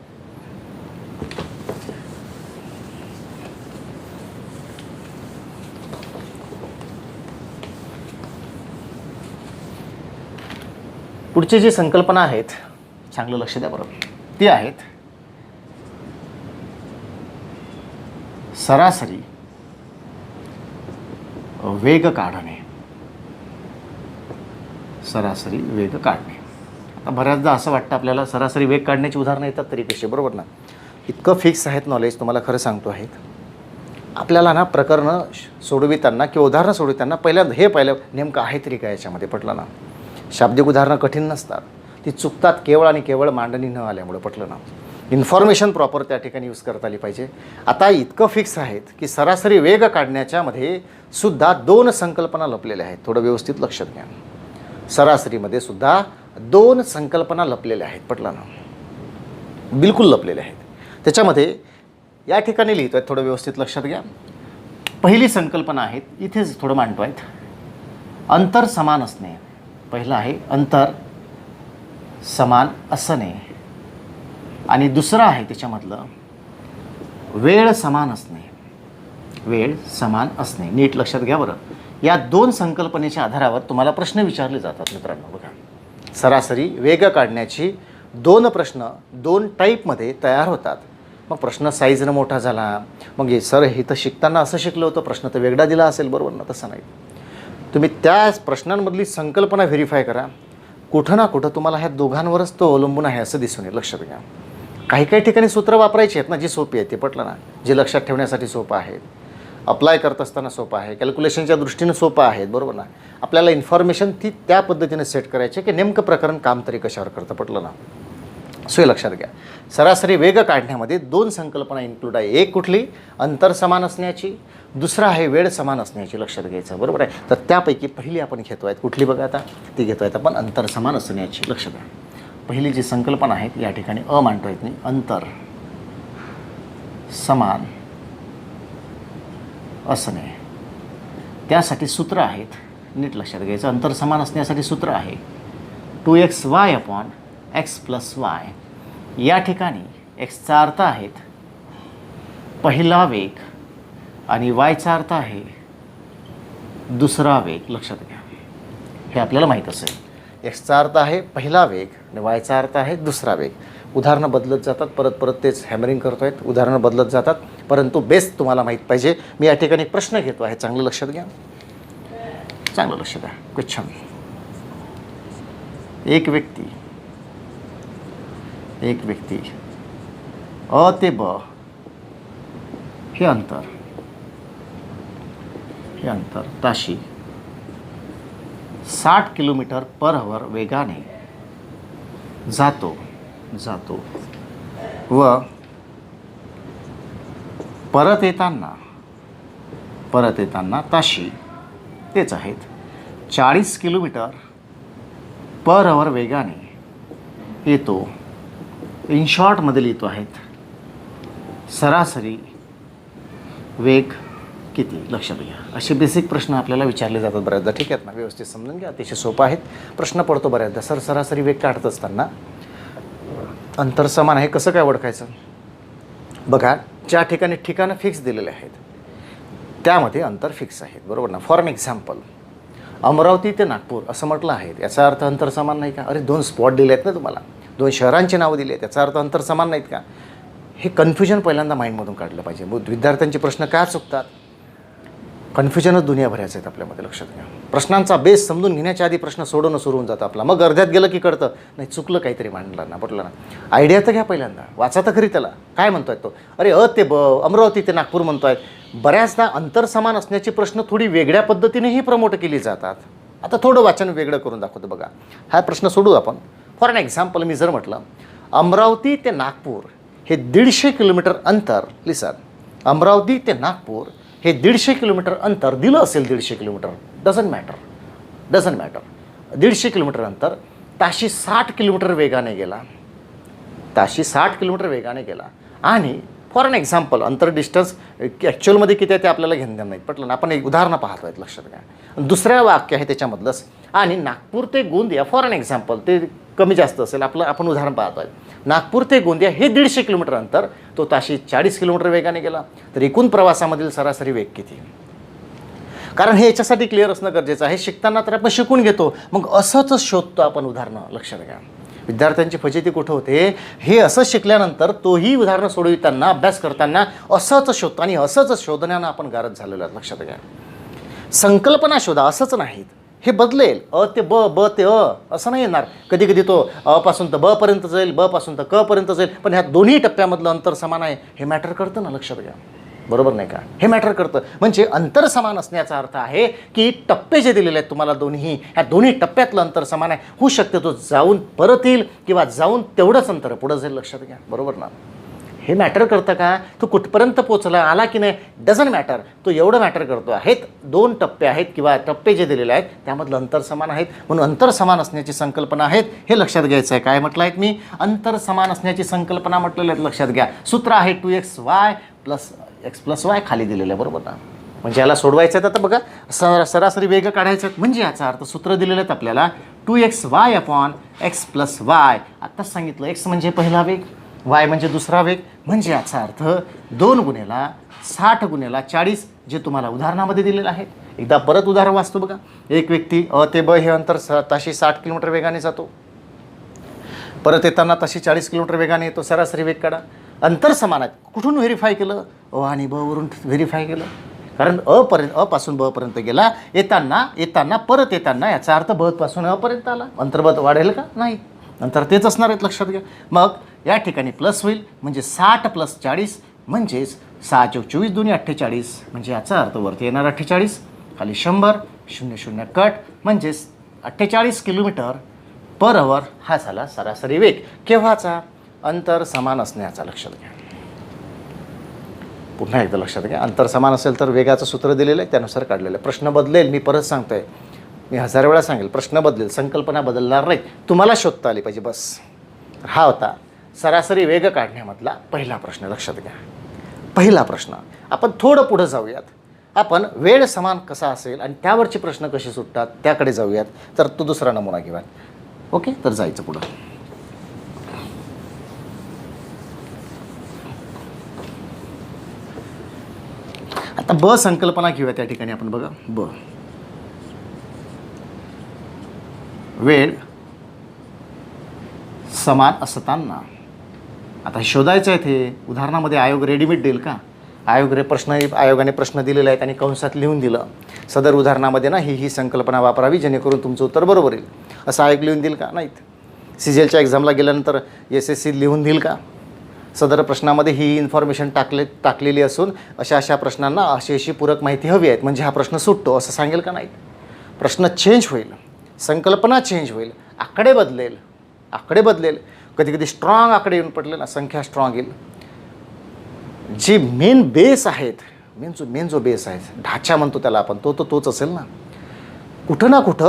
पुढची जी संकल्पना आहेत, चांगलं लक्ष द्या बरोबर, ती आहेत सरासरी वेग काढणे. सरासरी वेग काढणे. आता बऱ्याचदा असं वाटतं आपल्याला सरासरी वेग काढण्याची उदाहरणं येतात तरी कशी, बरोबर ना. इतकं फिक्स आहेत नॉलेज, तुम्हाला खरं सांगतो आहेत. आपल्याला ना प्रकरणं सोडविताना किंवा उदाहरणं सोडविताना पहिल्यांदा हे पाहिलं नेमकं आहे तरी काय याच्यामध्ये. पटलं ना. शाब्दिक उदाहरणं कठीण नसतात, ती चुकतात केवळ आणि केवळ मांडणी न आल्यामुळे. पटलं ना. इन्फॉर्मेशन प्रॉपर त्या ठिकाणी यूज करता आली पाहिजे. आता इतकं फिक्स आहेत की सरासरी वेग काढण्याच्या मध्ये सुद्धा दोन संकल्पना लपलेल्या आहेत. थोडं व्यवस्थित लक्षात घ्या. सरासरीमध्ये सुद्धा दोन संकल्पना लपलेल्या आहेत. पटलं ना. बिलकुल लपलेल्या आहेत. त्याच्यामध्ये या ठिकाणी लिहितो आहे, थोडं व्यवस्थित लक्षात घ्या. पहिली संकल्पना आहेत, इथेच थोडं मांडतो आहेत, अंतर समान असणे. पहिलं आहे अंतर समान असणे, आणि दुसरं आहे त्याच्यामधलं वेळ समान असणे. वेळ समान असणे. नीट लक्षात घ्या बरं. या दोन संकल्पनेच्या आधारावर तुम्हाला प्रश्न विचारले जातात मित्रांनो. बघा, सरासरी वेग काढण्याची दोन प्रश्न दोन टाईपमध्ये तयार होतात. मग प्रश्न साईजनं मोठा झाला, मग सर हे तर शिकताना असं शिकलं होतं, प्रश्न तर वेगळा दिला असेल, बरोबर ना. तसं नाही. तुम्ही त्या प्रश्नांमधली संकल्पना व्हेरीफाय करा. कुठं ना कुठं तुम्हाला ह्या दोघांवरच तो अवलंबून आहे असं दिसून येईल. लक्षात घ्या. काही काही ठिकाणी सूत्र वापरायची आहेत ना, जी सोपी आहेत ते. पटलं ना. जे लक्षात ठेवण्यासाठी सोपं आहेत, अप्लाय करत असताना सोपं आहे, कॅल्क्युलेशनच्या दृष्टीनं सोपं आहेत, बरोबर ना. आपल्याला इन्फॉर्मेशन ती त्या पद्धतीने सेट करायची की नेमकं प्रकरण काम तरी कशावर करतं. पटलं ना. सो हे लक्षात घ्या. सरासरी वेग काढण्यामध्ये दोन संकल्पना इन्क्लूड आहे. एक कुठली, अंतर समान असण्याची, दुसरा आहे वेळ समान असण्याची. लक्षात घ्यायचं, बरोबर आहे. तर त्यापैकी पहिली आपण घेतो आहेत कुठली बघा आता, ती घेतो आहेत आपण अंतर समान असण्याची. लक्षात घ्या. पहिली जी संकल्पना आहेत या ठिकाणी मांडतो आहेत मी, अंतर समान असणे. त्यासाठी सूत्र आहेत, नीट लक्षात घ्यायचं. अंतर समान असण्यासाठी सूत्र आहे 2xy अपॉन x + y. या ठिकाणी एक्सचा अर्थ आहेत पहिला वेग आणि वायचा अर्थ आहे दुसरा वेग. लक्षात घ्या. हे आपल्याला माहीत असेल. एक्सचा अर्थ आहे पहिला वेग आणि वायचा अर्थ आहे दुसरा वेग. उदाहरणं बदलत जातात, परत परत तेच हॅमरिंग करतो आहेत. उदाहरणं बदलत जातात, परंतु बेस तुम्हाला माहीत पाहिजे. मी या ठिकाणी प्रश्न घेतो आहे, चांगलं लक्षात घ्या. चांगलं लक्षात द्या. क्वेश्चन. एक व्यक्ती अ ते ब हे अंतर ताशी 60 km/h वेगाने जातो व परत येताना ताशी तेच आहेत 40 km/h वेगाने येतो इन शॉर्टमध्ये लिहितो आहेत, सरासरी वेग किती, लक्षात घ्या. असे बेसिक प्रश्न आपल्याला विचारले जातात बऱ्याचदा. ठीक आहेत ना, व्यवस्थित समजून घ्या, अतिशय सोपं आहेत. प्रश्न पडतो बऱ्याचदा, सरासरी वेग काढत असताना अंतर समान आहे, कसं काय ओळखायचं. बघा, ज्या ठिकाणी ठिकाणं फिक्स दिलेले आहेत त्यामध्ये अंतर फिक्स आहेत, बरोबर ना. फॉर एन एक्झाम्पल, अमरावती ते नागपूर असं म्हटलं आहे, याचा अर्थ अंतर समान नाही का. अरे 2 स्पॉट दिले आहेत ना तुम्हाला, 2 शहरांची नावं दिली आहेत, त्याचा अर्थ अंतर समान नाहीत का. हे कन्फ्युजन पहिल्यांदा माइंडमधून काढलं पाहिजे. विद्यार्थ्यांचे प्रश्न का चुकतात, कन्फ्युजनच दुनियाभराचं आहेत आपल्यामध्ये, लक्षात घ्या. प्रश्नांचा बेस समजून घेण्याच्या आधी प्रश्न सोडवणं सुरू होऊन जातं आपला, मग अर्ध्यात गेलं की कळतं नाही चुकलं काहीतरी मांडलं ना, म्हटलं ना. आयडिया तर घ्या पहिल्यांदा, वाचा तर खरी त्याला, काय म्हणतोय तो. अरे ते अमरावती ते नागपूर म्हणतोय. बऱ्याचदा अंतर समान असण्याची प्रश्न थोडी वेगळ्या पद्धतीनेही प्रमोट केली जातात. आता थोडं वाचन वेगळं करून दाखवतो बघा. हा प्रश्न सोडू आपण. फॉर एन एक्झाम्पल, मी जर म्हटलं अमरावती ते नागपूर हे 150 किलोमीटर अंतर, लिसन, अमरावती ते नागपूर हे 150 किलोमीटर अंतर दिलं असेल, 150 किलोमीटर, डझंट मॅटर, 150 किलोमीटर अंतर ताशी 60 किलोमीटर वेगाने गेला, ताशी 60 किलोमीटर वेगाने गेला. आणि फॉर एन एक्झाम्पल, अंतर डिस्टन्स ॲक्च्युअलमध्ये किती आहे ते आपल्याला घेणं नाही, पटलं ना. आपण एक उदाहरणं पाहतो आहेत, लक्षात घ्या. दुसऱ्या वाक्य आहे त्याच्यामधलंच, आणि नागपूर ते गोंदिया, फॉर एन एक्झाम्पल, ते कमी जास्त असेल, आपण उदाहरण पाहतो आहे. नागपूर ते गोंदिया हे 150 किलोमीटर अंतर, तो ताशी 40 किलोमीटर वेगाने गेला. तर एकूण प्रवासामधील सरासरी वेग किती. कारण हे याच्यासाठी क्लिअर असणं गरजेचं आहे. शिकताना तर आपण शिकून घेतो, मग असंच शोधतो आपण उदाहरणं, लक्षात घ्या. विद्यार्थ्यांची फजिती कुठं होते, हे असं शिकल्यानंतर तोही उदाहरणं सोडविताना, अभ्यास करताना असंच शोधतो, आणि असंच शोधण्यानं आपण गारद झालेलो आहे, लक्षात घ्या. संकल्पना शोधा, असंच नाहीत. हे बदलेल, अ ते ब, ब ते अ, असं नाही येणार. कधी कधी तो अपासून तर ब पर्यंत जाईल, ब पासून तर क पर्यंत जाईल, पण ह्या दोन्ही टप्प्यामधलं अंतर समान आहे, हे मॅटर करतं ना, लक्षात घ्या. बरोबर नाही का, हे मॅटर करतं. म्हणजे अंतर समान असण्याचा अर्थ आहे की टप्पे जे दिलेले आहेत तुम्हाला दोन्ही, ह्या दोन्ही टप्प्यातलं अंतर समान आहे. होऊ शकते तो जाऊन परत येईल किंवा जाऊन तेवढंच अंतर पुढं जाईल, लक्षात घ्या. बरोबर ना. हे मॅटर करतं का, तो कुठपर्यंत पोचला, आला की नाही, डझंट मॅटर. तो एवढं मॅटर करतो आहेत, 2 टप्पे आहेत किंवा टप्पे जे दिलेले आहेत त्यामधलं अंतर समान आहेत, म्हणून अंतर समान असण्याची संकल्पना आहेत, हे लक्षात घ्यायचं आहे. काय म्हटलं आहेत मी, अंतर समान असण्याची संकल्पना म्हटलेलं आहे, लक्षात घ्या. सूत्र आहे 2xy + x+y खाली दिलेलं आहे, बरोबर ना. म्हणजे याला सोडवायचं आहे. आता बघा, सरासरी वेग काढायचं आहे, म्हणजे याचा अर्थ सूत्र दिलेलं आहेत आपल्याला 2xy/x+y. आत्ताच सांगितलं, x म्हणजे पहिला वेग, y म्हणजे दुसरा वेग, म्हणजे याचा अर्थ 2 गुणेला 60 गुणेला 40 जे तुम्हाला उदाहरणामध्ये दिलेलं आहे. एकदा परत उदाहरण वाचतो बघा. एक व्यक्ती अ ते ब हे अंतर ताशी 60 किलोमीटर वेगाने जातो, परत येताना ताशी 40 किलोमीटर वेगाने येतो. सरासरी वेग काढा. अंतर समान आहेत. कुठून व्हेरीफाय केलं, अ आणि ब वरून व्हेरीफाय केलं, कारण अ पासून ब पर्यंत गेला, येताना परत येताना याचा अर्थ ब पासून अ पर्यंत आला. अंतर ब वाढेल का, नाही, नंतर तेच असणार आहेत, लक्षात घ्या. मग या ठिकाणी प्लस होईल, म्हणजे 60 + 40 म्हणजेच 6 × 24 2 48, म्हणजे याचा अर्थ वरती येणार 48, खाली 100, 0 0 कट, म्हणजेच 48 किलोमीटर पर आवर हा झाला सरासरी वेग. केव्हाचा, अंतर समान असण्याचा, लक्षात घ्या. पुन्हा एकदा लक्षात घ्या, अंतर समान असेल तर वेगाचं सूत्र दिलेलं आहे, त्यानुसार काढलेलं आहे. प्रश्न बदलेल, मी परत सांगतोय, मी 1000 वेळा सांगेल, प्रश्न बदलेल, संकल्पना बदलणार नाही, तुम्हाला शोधता आली पाहिजे बस. हा होता सरासरी वेग काढण्यामधला पहिला प्रश्न, लक्षात घ्या. पहिला प्रश्न. आपण थोडं पुढं जाऊयात. आपण वेळ समान कसा असेल आणि त्यावरचे प्रश्न कसे सुटतात त्याकडे जाऊयात. तर तो दुसरा नमुना घेऊयात. ओके, तर जायचं पुढं. आता ब संकल्पना घेऊया. त्या ठिकाणी आपण बघा, ब वेळ समान असताना. आता शोधायचं आहे ते उदाहरणामध्ये आयोग रेडीमेड देईल का, आयोगाने प्रश्न दिलेले आहेत आणि कंसात लिहून दिलं, सदर उदाहरणामध्ये ना ही संकल्पना वापरावी जेणेकरून तुमचं उत्तर बरोबर येईल, असं आयोग लिहून देईल का, नाहीत. CGLच्या एक्झामला गेल्यानंतर SSC लिहून देईल का, सदर प्रश्नामध्ये ही इन्फॉर्मेशन टाकलेली असून अशा प्रश्नांना अशी पूरक माहिती हवी आहेत म्हणजे हा प्रश्न सुटतो असं सांगेल का, नाहीत. प्रश्न चेंज होईल, संकल्पना चेंज होईल, आकडे बदलेल. कधी कधी स्ट्रॉंग आकडे येऊन पडले ना, संख्या स्ट्रॉंग येईल. जे मेन बेस आहेत, मेन जो बेस आहे, ढाचा म्हणतो त्याला आपण, तोच असेल ना. कुठं ना कुठं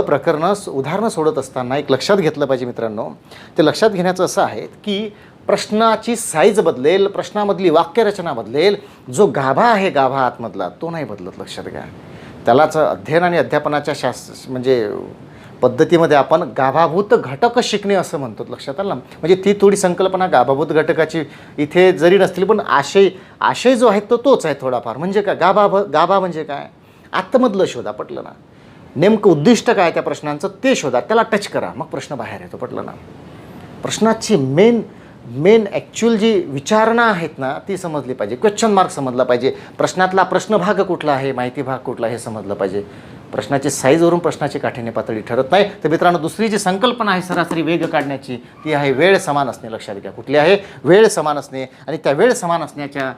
उदाहरणं सोडत असताना एक लक्षात घेतलं पाहिजे मित्रांनो. ते लक्षात घेण्याचं असं आहे की प्रश्नाची साईज बदलेल, प्रश्नामधली वाक्यरचना बदलेल, जो गाभा आहे गाभा आतमधला तो नाही बदलत, लक्षात घ्या. त्यालाच अध्ययन आणि अध्यापनाच्या म्हणजे पद्धतीमध्ये आपण गाभाभूत घटक शिकणे असं म्हणतो, लक्षात आलं ना. म्हणजे ती थोडी संकल्पना गाभाभूत घटकाची इथे जरी नसतील पण आशय जो आहे तोच आहे थोडाफार. म्हणजे काय गाभा म्हणजे काय, आतमधलं शोधा, पटलं ना. नेमकं उद्दिष्ट काय त्या प्रश्नांचं ते शोधा, त्याला टच करा, मग प्रश्न बाहेर येतो, पटलं ना. प्रश्नाची मेन ॲक्च्युअल जी विचारणा आहेत ना ती समजली पाहिजे, क्वेश्चन मार्क समजला पाहिजे, प्रश्नातला प्रश्नभाग कुठला आहे, माहिती भाग कुठला हे समजलं पाहिजे. प्रश्नाची साईजवरून प्रश्नाची काठीण्य पातळी ठरत नाही. तर मित्रांनो, दुसरी जी संकल्पना आहे सरासरी वेग काढण्याची ती आहे वेळ समान असणे, लक्षात घ्या. कुठली आहे, वेळ समान असणे. आणि त्या वेळ समान असण्याच्या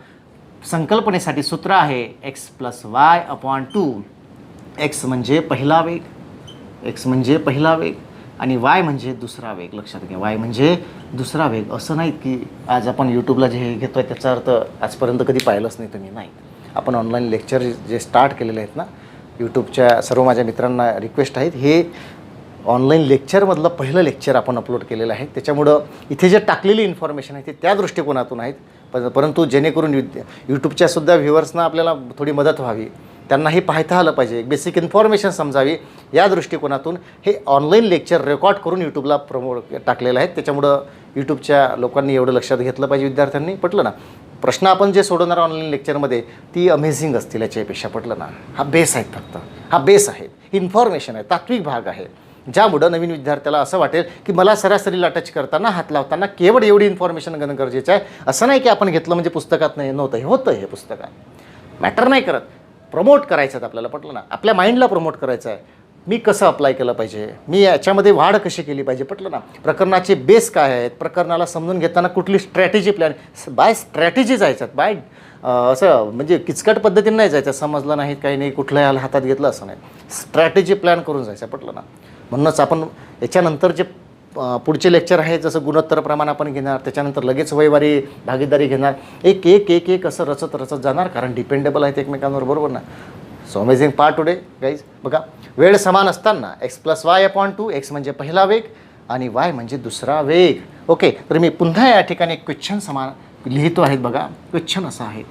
संकल्पनेसाठी सूत्र आहे x+y/2. x म्हणजे पहिला वेग, x म्हणजे पहिला वेग आणि y म्हणजे दुसरा वेग, लक्षात घ्या. y म्हणजे दुसरा वेग. असं नाही की आज आपण यूट्यूबला जे घेतो आहे त्याचा अर्थ आजपर्यंत कधी पाहिलंच नाही तुम्ही, नाही. आपण ऑनलाईन लेक्चर जे स्टार्ट केलेले आहेत ना, यूट्यूबच्या सर्व माझ्या मित्रांना रिक्वेस्ट आहेत, हे ऑनलाईन लेक्चरमधलं पहिलं लेक्चर आपण अपलोड केलेलं आहे. त्याच्यामुळं इथे जे टाकलेली इन्फॉर्मेशन आहे ते त्या दृष्टिकोनातून आहेत. परंतु जेणेकरून यूट्यूबच्यासुद्धा व्ह्युअर्सना आपल्याला थोडी मदत व्हावी, त्यांनाही पाहता आलं पाहिजे, एक बेसिक इन्फॉर्मेशन समजावी, या दृष्टिकोनातून हे ऑनलाईन लेक्चर रेकॉर्ड करून यूट्यूबला टाकलेलं आहे. त्याच्यामुळं यूट्यूबच्या लोकांनी एवढं लक्षात घेतलं पाहिजे, विद्यार्थ्यांनी, पटलं ना. प्रश्न आपण जे सोडवणार ऑनलाईन लेक्चरमध्ये ती अमेझिंग असतील याच्यापेक्षा, पटलं ना. हा बेस आहेत, फक्त हा बेस आहे, इन्फॉर्मेशन आहे, तात्विक भाग आहे, ज्यामुळं नवीन विद्यार्थ्याला असं वाटेल की मला सरासरीला टच करताना, हात लावताना केवळ एवढी इन्फॉर्मेशन घेणं गरजेचं आहे. असं नाही की आपण घेतलं म्हणजे पुस्तकात नाही नव्हतं, हे होतं, हे पुस्तकात मॅटर नाही करत. प्रमोट करायचं आहे आपल्याला, पटलं ना. आपल्या माइंडला प्रमोट करायचं आहे. मी कसं अप्लाय केलं पाहिजे, मी याच्यामध्ये वाढ कशी केली पाहिजे, पटलं ना. प्रकरणाचे बेस काय आहेत, प्रकरणाला समजून घेताना कुठली स्ट्रॅटेजी प्लॅन, बाय स्ट्रॅटेजी जायच्यात, बाय असं म्हणजे किचकट पद्धतीने नाही जायचं, समजलं नाही काही नाही कुठलं हातात घेतलं असं नाही, स्ट्रॅटेजी प्लॅन करून जायचं, पटलं ना. म्हणूनच आपण याच्यानंतर जे पुढचे लेक्चर आहे जसं गुणोत्तर प्रमाण आपण घेणार, त्याच्यानंतर लगेच वैवारी भागीदारी घेणार, एक एक एक एक असं रचत जाणार, कारण डिपेंडेबल आहेत एकमेकांवर, बरोबर ना. So amazing part today guys. बघा, वेळ समान असताना x+y/2, x म्हणजे पहिला वेग आणि y म्हणजे दुसरा वेग. ओके, तर मी पुन्हा या ठिकाणी एक क्वेश्चन समान लिहितो आहेत. बघा, क्वेश्चन असा आहे,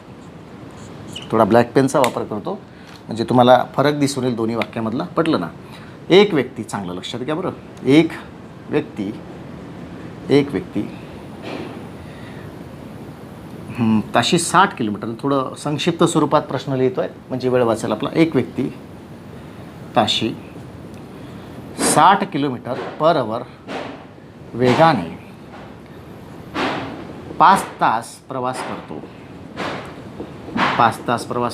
थोडा ब्लॅक पेनचा वापर करतो म्हणजे तुम्हाला फरक दिसून येईल दोन्ही वाक्यामधला, पटलं ना. एक व्यक्ती, चांगलं लक्षात घ्या बरं, एक व्यक्ती ताशी 60 किलोमीटर, थोडं संक्षिप्त स्वरूपात प्रश्न लिहितो आहे म्हणजे वेळ वाचेल आपला. एक व्यक्ती ताशी 60 किलोमीटर/h वेगाने 5 तास प्रवास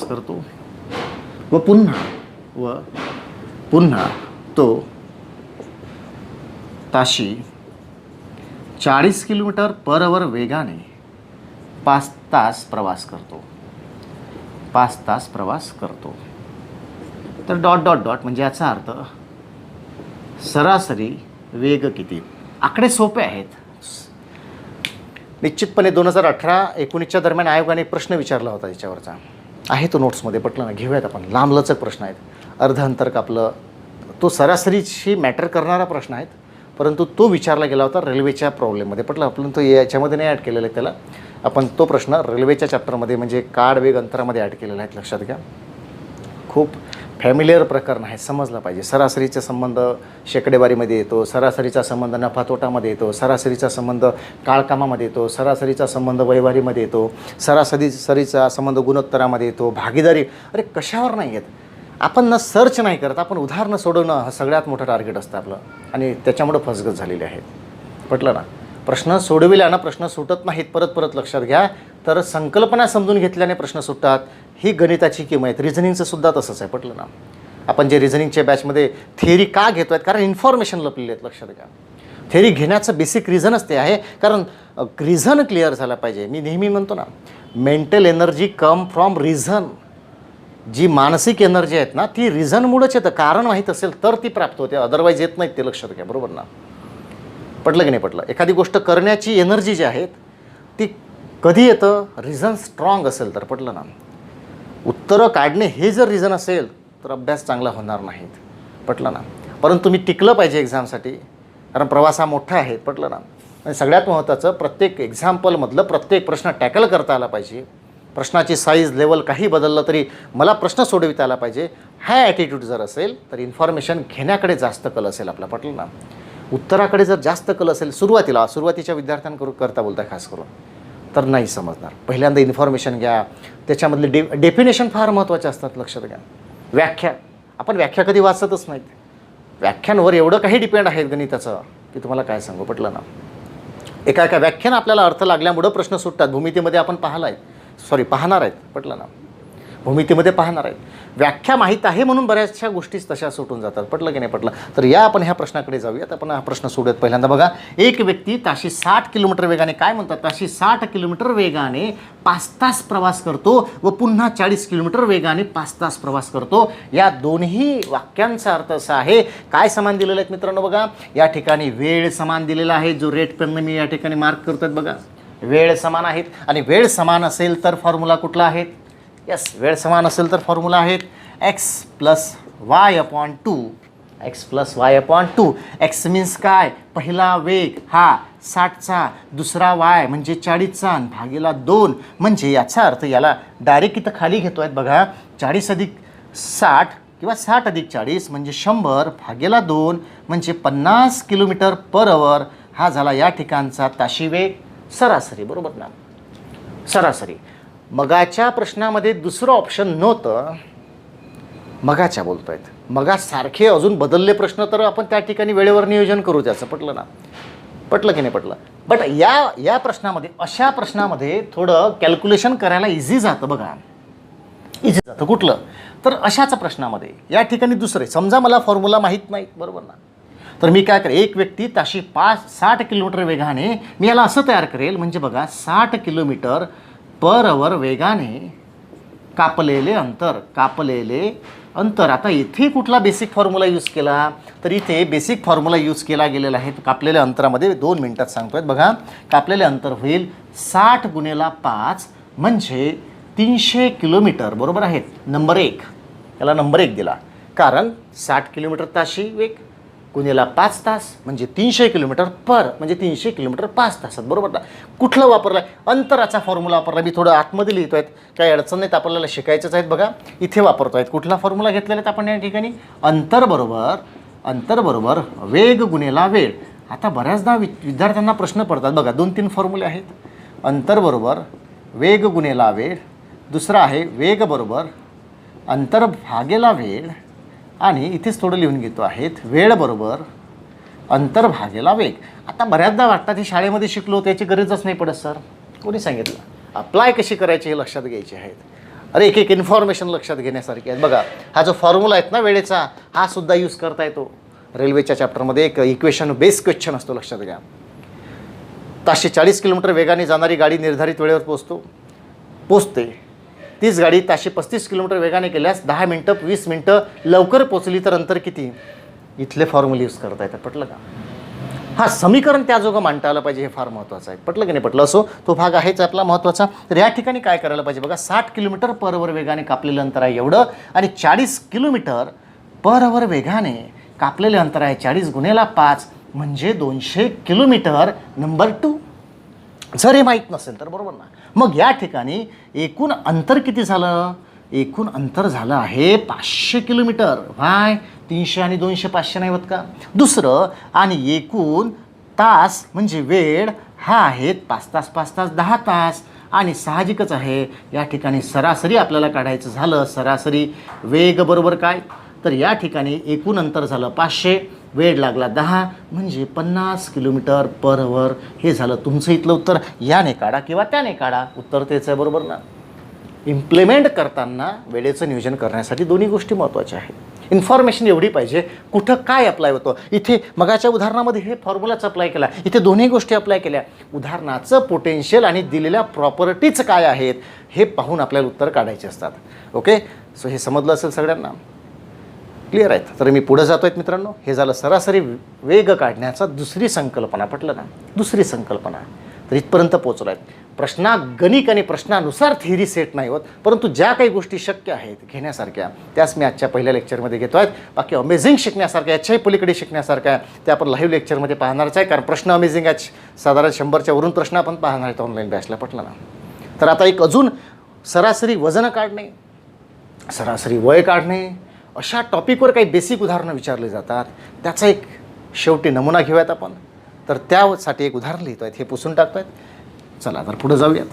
करतो व पुन्हा तो ताशी 40 किलोमीटर/h वेगाने 5 तास प्रवास करतो. तर डॉट डॉट डॉट म्हणजे याचा अर्थ सरासरी वेग किती. आकडे सोपे आहेत. निश्चितपणे 2018-19च्या दरम्यान आयोगाने एक प्रश्न विचारला होता याच्यावरचा, आहे तो नोट्समध्ये, पटलं ना. घेऊयात आपण, लांबलचक प्रश्न आहेत, अर्ध अंतर कापलं, तो सरासरीशी मॅटर करणारा प्रश्न आहेत, परंतु तो विचारला गेला होता रेल्वेच्या प्रॉब्लेममध्ये, पटलं. आपण तो याच्यामध्ये नाही ॲड केलेला आहे त्याला, आपण तो प्रश्न रेल्वेच्या चॅप्टरमध्ये म्हणजे काळ वेग अंतरामध्ये ॲड केलेला आहे, लक्षात घ्या. खूप फॅमिलियर प्रकरण आहे, समजलं पाहिजे. सरासरीचा संबंध शेकडेवारीमध्ये येतो, सरासरीचा संबंध नफातोटामध्ये येतो, सरासरीचा संबंध काळकामामध्ये येतो, सरासरीचा संबंध वैवारीमध्ये येतो, सरासरीचा संबंध गुणोत्तरामध्ये येतो, भागीदारी. अरे कशावर नाही येत, आपण ना सर्च नाही करत, आपण उदाहरणं सोडवणं हा सगळ्यात मोठं टार्गेट असतं आपलं, आणि त्याच्यामुळं फसगत झालेली आहे, पटलं ना. प्रश्न सोडविल्यानं प्रश्न सुटत नाहीत, परत लक्षात घ्या. तर संकल्पना समजून घेतल्याने प्रश्न सुटतात, ही गणिताची किंमत. रिझनिंगचं सुद्धा तसंच आहे, पटलं ना. आपण जे रिझनिंगच्या बॅचमध्ये थिअरी का घेतो आहेत, कारण इन्फॉर्मेशन लपलेली आहेत, लक्षात घ्या. थिअरी घेण्याचं बेसिक रिझनच ते आहे, कारण रिझन क्लिअर झाला पाहिजे. मी नेहमी म्हणतो ना, mental energy come from reason. जी मानसिक एनर्जी आहेत ना ती रिझनमुळेच येतं, कारण माहीत असेल तर ती प्राप्त होते, अदरवाईज येत नाहीत, ते लक्षात घ्या, बरोबर ना. पटलं की नाही पटलं. एखादी गोष्ट करण्याची एनर्जी जी आहे ती कधी येतं, रिझन स्ट्रॉंग असेल तर, पटलं ना. उत्तरं काढणे हे जर रिझन असेल तर अभ्यास चांगला होणार नाहीत, पटलं ना. परंतु मी टिकलं पाहिजे एक्झामसाठी, कारण प्रवास हा मोठा आहे, पटलं ना. आणि सगळ्यात महत्त्वाचं, प्रत्येक एक्झाम्पलमधलं प्रत्येक प्रश्न टॅकल करता आला पाहिजे. प्रश्नाची साईज लेवल काही बदललं तरी मला प्रश्न सोडविता आला पाहिजे. हा ॲटिट्यूड जर असेल तर इन्फॉर्मेशन घेण्याकडे जास्त कल असेल आपला. पटलं ना? उत्तराकडे जर जास्त कल असेल सुरुवातीच्या विद्यार्थ्यांकरता बोलता खास करून, तर नाही समजणार. पहिल्यांदा इन्फॉर्मेशन घ्या, त्याच्यामधले डेफिनेशन फार महत्त्वाचे असतात. लक्षात घ्या. व्याख्या, आपण व्याख्या कधी वाचतच नाहीत. व्याख्यांवर एवढं काही डिपेंड आहे गणिताचं की तुम्हाला काय सांगू. पटलं ना? एका व्याख्यानं आपल्याला अर्थ लागल्यामुळं प्रश्न सुटतात. भूमितीमध्ये आपण पाहणार आहेत. पटलं ना? भूमितीमध्ये पाहणार आहेत. व्याख्या माहीत आहे म्हणून बऱ्याचशा गोष्टीच तशा सुटून जातात. पटलं की नाही पटलं? तर आपण ह्या प्रश्नाकडे जाऊयात. आपण हा प्रश्न सोडूयात. पहिल्यांदा बघा, एक व्यक्ती ताशी 60 किलोमीटर वेगाने, काय म्हणतात, ताशी 60 किलोमीटर वेगाने 5 तास प्रवास करतो व पुन्हा 40 किलोमीटर वेगाने 5 तास प्रवास करतो. या दोन्ही वाक्यांचा अर्थ असा आहे, काय समान दिलेलं आहेत मित्रांनो. बघा, या ठिकाणी वेळ समान दिलेला आहे. जो रेट पेनने मी या ठिकाणी मार्क करतोय बघा, वेळ समान आहेत. आणि वेळ समान असेल तर फॉर्म्युला कुठला आहे? यस, वेळ समान असेल तर फॉर्म्युला आहेत x + y/2. x + y/2. x means काय? पहिला वेग हा 60चा, दुसरा y म्हणजे 40चा, भागीला 2 म्हणजे याचा अर्थ, याला डायरेक्ट इथं खाली घेतो आहेत बघा, 40 + 60 किंवा 60 + 40 म्हणजे 100 भागीला 2 म्हणजे 50 km/h. हा झाला या ठिकाणचा ताशी वेग सरासरी. बरोबर ना? सरासरी. मगाच्या प्रश्नामध्ये दुसरं ऑप्शन नव्हतं. मगाच्या बोलतो आहेत. मगासारखे अजून बदलले प्रश्न तर आपण त्या ठिकाणी वेळेवर नियोजन करू त्याचं. पटलं ना? पटलं की नाही पटलं? बट या प्रश्नामध्ये, अशा प्रश्नामध्ये थोडं कॅल्क्युलेशन करायला इझी जातं बघा. इझी जातं. कुठलं? तर अशाच प्रश्नामध्ये या ठिकाणी दुसरे, समजा मला फॉर्म्युला माहीत नाही. बरोबर ना? तर मी काय करेल, एक व्यक्ती ताशी 60 किलोमीटर वेगाने, मी याला असं तयार करेल, म्हणजे बघा 60 km/h वेगाने कापलेले अंतर. आता इथे कुठला बेसिक फॉर्म्युला यूज केला? तर इथे बेसिक फॉर्म्युला यूज केला गेलेला आहे. कापलेल्या अंतरामध्ये 2 मिनिटात सांगतोय बघा. कापलेले अंतर होईल 60 × 5 म्हणजे 300 किलोमीटर. बरोबर आहे. नंबर 1, याला नंबर 1 दिला, कारण 60 किलोमीटर ताशी वेग गुणिला 5 तास म्हणजे 300 km/h म्हणजे 300 km 5 तासात. बरोबर ना? कुठलं वापरलं आहे? अंतराचा फॉर्म्युला वापरला. मी थोडं आतमध्ये लिहितो आहेत, काही अडचण नाहीत, आपल्याला शिकायचंच आहेत. बघा, इथे वापरतो आहेत. कुठला फॉर्म्युला घेतलेला आहेत आपण या ठिकाणी? अंतर बरोबर वेग गुणिला वेळ. आता बऱ्याचदा विद्यार्थ्यांना प्रश्न पडतात बघा, 2-3 फॉर्म्युले आहेत. अंतर बरोबर वेग गुणिला वेळ, दुसरा आहे वेग बरोबर अंतर भागेला वेळ, आणि इथेच थोडं लिहून घेतो आहेत, वेळ बरोबर अंतर भागेला वेग. आता बऱ्याचदा वाटतात हे शाळेमध्ये शिकलो, त्याची गरजच नाही पडत सर. कोणी सांगितलं? अप्लाय कशी करायची हे लक्षात घ्यायचे आहेत. अरे एक इन्फॉर्मेशन लक्षात घेण्यासारखी आहेत. बघा, हा जो फॉर्म्युला आहेत ना वेळेचा, हा सुद्धा यूज करता येतो. रेल्वेच्या चॅप्टरमध्ये एक इक्वेशन बेस क्वेश्चन असतो, लक्षात घ्या. ताशी 40 किलोमीटर वेगाने जाणारी गाडी निर्धारित वेळेवर पोचते. तीच गाडी ताशी 35 किलोमीटर वेगाने केल्यास 10 मिनटं 20 मिनटं लवकर पोचली तर अंतर किती? इथले फॉर्म्युले यूज करता येतात. पटलं का? हा समीकरण त्याजोगं मांडता आलं पाहिजे, हे फार महत्त्वाचं आहे. पटलं की नाही पटलं? असो, तो भाग आहेच आपला महत्त्वाचा. तर या ठिकाणी काय करायला पाहिजे बघा, 60 km/h वेगाने कापलेलं अंतर आहे एवढं, आणि 40 km/h वेगाने कापलेले अंतर आहे 40 × 5 म्हणजे 200 किलोमीटर. नंबर 2. जर हे माहीत नसेल तर, बरोबर ना? मग या ठिकाणी एकूण अंतर किती झालं? एकूण अंतर झालं आहे 500 किलोमीटर. व्हाय? 300 आणि 200 500 नाही होत का? दुसरं, आणि एकूण तास म्हणजे वेळ हा आहेत 5 तास 5 तास 10 तास. आणि साहजिकच आहे या ठिकाणी सरासरी आपल्याला काढायचं झालं. सरासरी वेग बरोबर काय? तर या ठिकाणी एकूण अंतर झालं 500, वेळ लागला 10 म्हणजे 50 km/h. हे झालं तुमचं इथलं उत्तर. याने काढा किंवा त्याने काढा, उत्तर तेच आहे. बरोबर ना? इम्प्लिमेंट करताना वेळेचं नियोजन करण्यासाठी दोन्ही गोष्टी महत्त्वाच्या आहेत. इन्फॉर्मेशन एवढी पाहिजे, कुठं काय अप्लाय होतं. इथे मगाच्या उदाहरणामध्ये हे फॉर्म्युलाच अप्लाय केला, इथे दोन्ही गोष्टी अप्लाय केल्या. उदाहरणाचं पोटेन्शियल आणि दिलेल्या प्रॉपर्टीज काय आहेत हे पाहून आपल्याला उत्तर काढायचे असतात. ओके, सो हे समजलं असेल सगळ्यांना? क्लिअर आहेत? तर मी पुढे जातो आहेत मित्रांनो. हे झालं सरासरी वेग काढण्याचा दुसरी संकल्पना. पटलं ना? दुसरी संकल्पना. तर इथपर्यंत पोचलो आहेत. प्रश्नागणिक आणि प्रश्नानुसार थिअरी सेट नाही होत, परंतु ज्या काही गोष्टी शक्य आहेत घेण्यासारख्या त्याच मी आजच्या पहिल्या लेक्चरमध्ये घेतो आहेत. बाकी अमेझिंग शिकण्यासारख्या, याच्याही पलीकडे शिकण्यासारख्या आहे ते आपण लाईव्ह लेक्चरमध्ये पाहणारच आहे. कारण प्रश्न अमेझिंग आहे, साधारण 100च्या वरून प्रश्न आपण पाहणार आहेत ऑनलाईन बॅचला, पटलं ना. तर आता एक अजून सरासरी वजन काढणे, सरासरी वय काढणे, अशा टॉपिकवर काही बेसिक उदाहरणं विचारले जातात. त्याचा एक शेवटी नमुना घेऊयात आपण. तर त्यासाठी एक उदाहरण लिहितो आहेत, हे पुसून टाकतो आहेत. चला तर पुढे जाऊयात.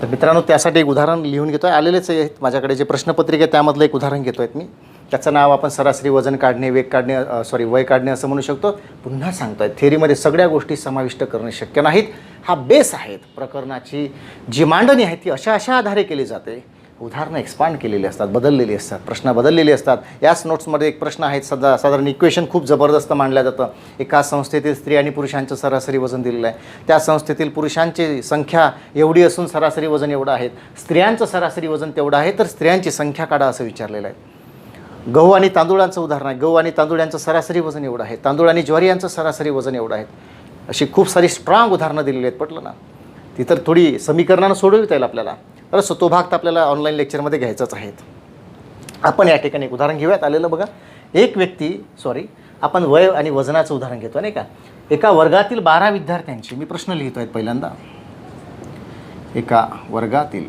तर मित्रांनो, त्यासाठी एक उदाहरण लिहून घेतो आहे. आलेलेच आहेत माझ्याकडे जे प्रश्नपत्रिका आहे त्यामधलं एक उदाहरण घेतो आहेत मी. त्याचं नाव आपण सरासरी वजन काढणे, वेग काढणे, वय काढणे असं म्हणू शकतो. पुन्हा सांगतो आहे, थेअरीमध्ये सगळ्या गोष्टी समाविष्ट करणे शक्य नाहीत. हा बेस आहेत. प्रकरणाची जी मांडणी आहे ती अशा आधारे केली जाते. उदाहरणं एक्सपांड केलेली असतात, बदललेली असतात, प्रश्न बदललेले असतात. याच नोट्समध्ये एक प्रश्न आहे, साधारण इक्वेशन खूप जबरदस्त मांडलं जातं. एका संस्थेतील स्त्री आणि पुरुषांचं सरासरी वजन दिलेलं आहे. त्या संस्थेतील पुरुषांची संख्या एवढी असून सरासरी वजन एवढं आहे, स्त्रियांचं सरासरी वजन तेवढं आहे, तर स्त्रियांची संख्या काढा असं विचारलेलं आहे. गहू आणि तांदूळांचं उदाहरण आहे. गहू आणि तांदूळ यांचं सरासरी वजन एवढं आहे, तांदूळ आणि ज्वारी यांचं सरासरी वजन एवढं आहे. अशी खूप सारी स्ट्रॉंग उदाहरणं दिलेली आहेत, पटलं ना. ती तर थोडी समीकरणानं सोडविता येईल आपल्याला. तर तो भाग तर आपल्याला ऑनलाईन लेक्चरमध्ये घ्यायचाच आहे. आपण या ठिकाणी एक उदाहरण घेऊयात. आलेलं बघा, एक व्यक्ती आपण वय आणि वजनाचं उदाहरण घेतो नाही का. एका वर्गातील 12 विद्यार्थ्यांची, मी प्रश्न लिहितो आहे पहिल्यांदा. एका वर्गातील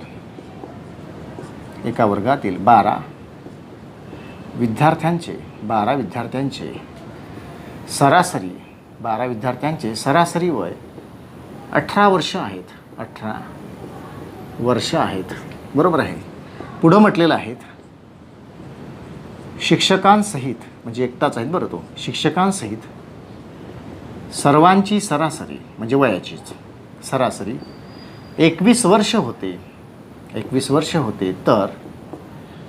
12 विद्यार्थ्यांचे सरासरी वय 18 वर्ष आहेत. बरोबर आहे. पुढं म्हटलेलं आहेत शिक्षकांसहित, म्हणजे एकटाच आहेत बरं तो, शिक्षकांसहित सर्वांची सरासरी म्हणजे वयाचीच सरासरी 21 वर्ष होते. तर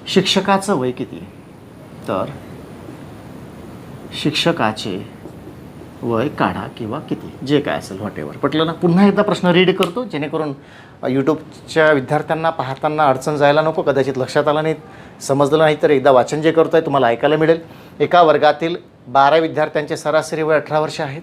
शिक्षकाचं वय किती? तर शिक्षकाचे वय काढा किंवा किती, जे काय असेल व्हॉटेवर. पटलं ना. पुन्हा एकदा प्रश्न रीड करतो जेणेकरून यूट्यूबच्या विद्यार्थ्यांना पाहताना अडचण जायला नको. कदाचित लक्षात आलं नाही, समजलं नाही तर एकदा वाचन जे करतो आहे तुम्हाला ऐकायला मिळेल. एका वर्गातील 12 विद्यार्थ्यांचे सरासरी वय 18 वर्ष आहेत.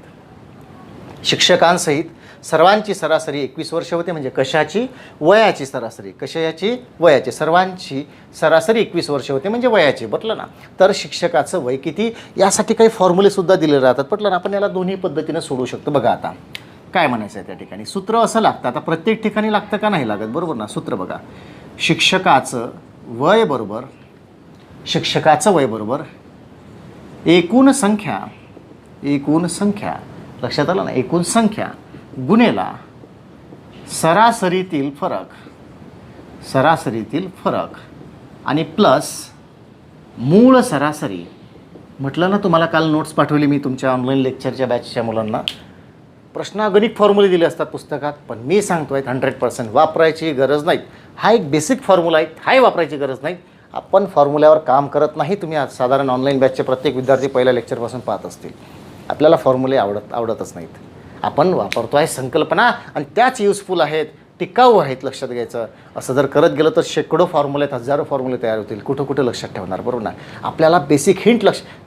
शिक्षकांसहित सर्वांची सरासरी 21 वर्ष होते. म्हणजे कशाची? वयाची सरासरी. कशाची? वयाची. सर्वांची सरासरी 21 वर्ष होते म्हणजे वयाची. पटलं ना. तर शिक्षकाचं वय किती, यासाठी काही फॉर्म्युलेसुद्धा दिले राहतात. पटलं ना. आपण याला दोन्ही पद्धतीनं सोडू शकतो. बघा आता काय म्हणायचं आहे त्या ठिकाणी. सूत्र असं लागतं. आता प्रत्येक ठिकाणी लागतं का नाही लागत, बरोबर ना. सूत्र बघा, शिक्षकाचं वय बरोबर एकूण संख्या लक्षात आलं ना. एकूण संख्या गुणेला सरासरीतील फरक आणि प्लस मूळ सरासरी. म्हटलं ना तुम्हाला, काल नोट्स पाठवली मी तुमच्या ऑनलाईन लेक्चरच्या बॅचच्या मुलांना. प्रश्नागणिक फॉर्म्युले दिले असतात पुस्तकात, पण मी सांगतो आहे 100% वापरायची गरज नाही. हा एक बेसिक फॉर्म्युला आहे, हाही वापरायची गरज नाही. आपण फॉर्म्युल्यावर काम करत नाही. तुम्ही साधारण ऑनलाईन बॅचचे प्रत्येक विद्यार्थी पहिल्या लेक्चरपासून पाहत असतील. आपल्याला फॉर्म्युले आवडतच नाहीत. आपण वापरतो आहे संकल्पना, आणि त्याच युजफुल आहेत, टिकाऊ आहेत. लक्षात घ्यायचं. असं जर करत गेलं तर शेकडो फॉर्म्युले, हजारो फॉर्म्युले तयार होतील. कुठं लक्षात ठेवणार, बरोबर ना. आपल्याला बेसिक हिंट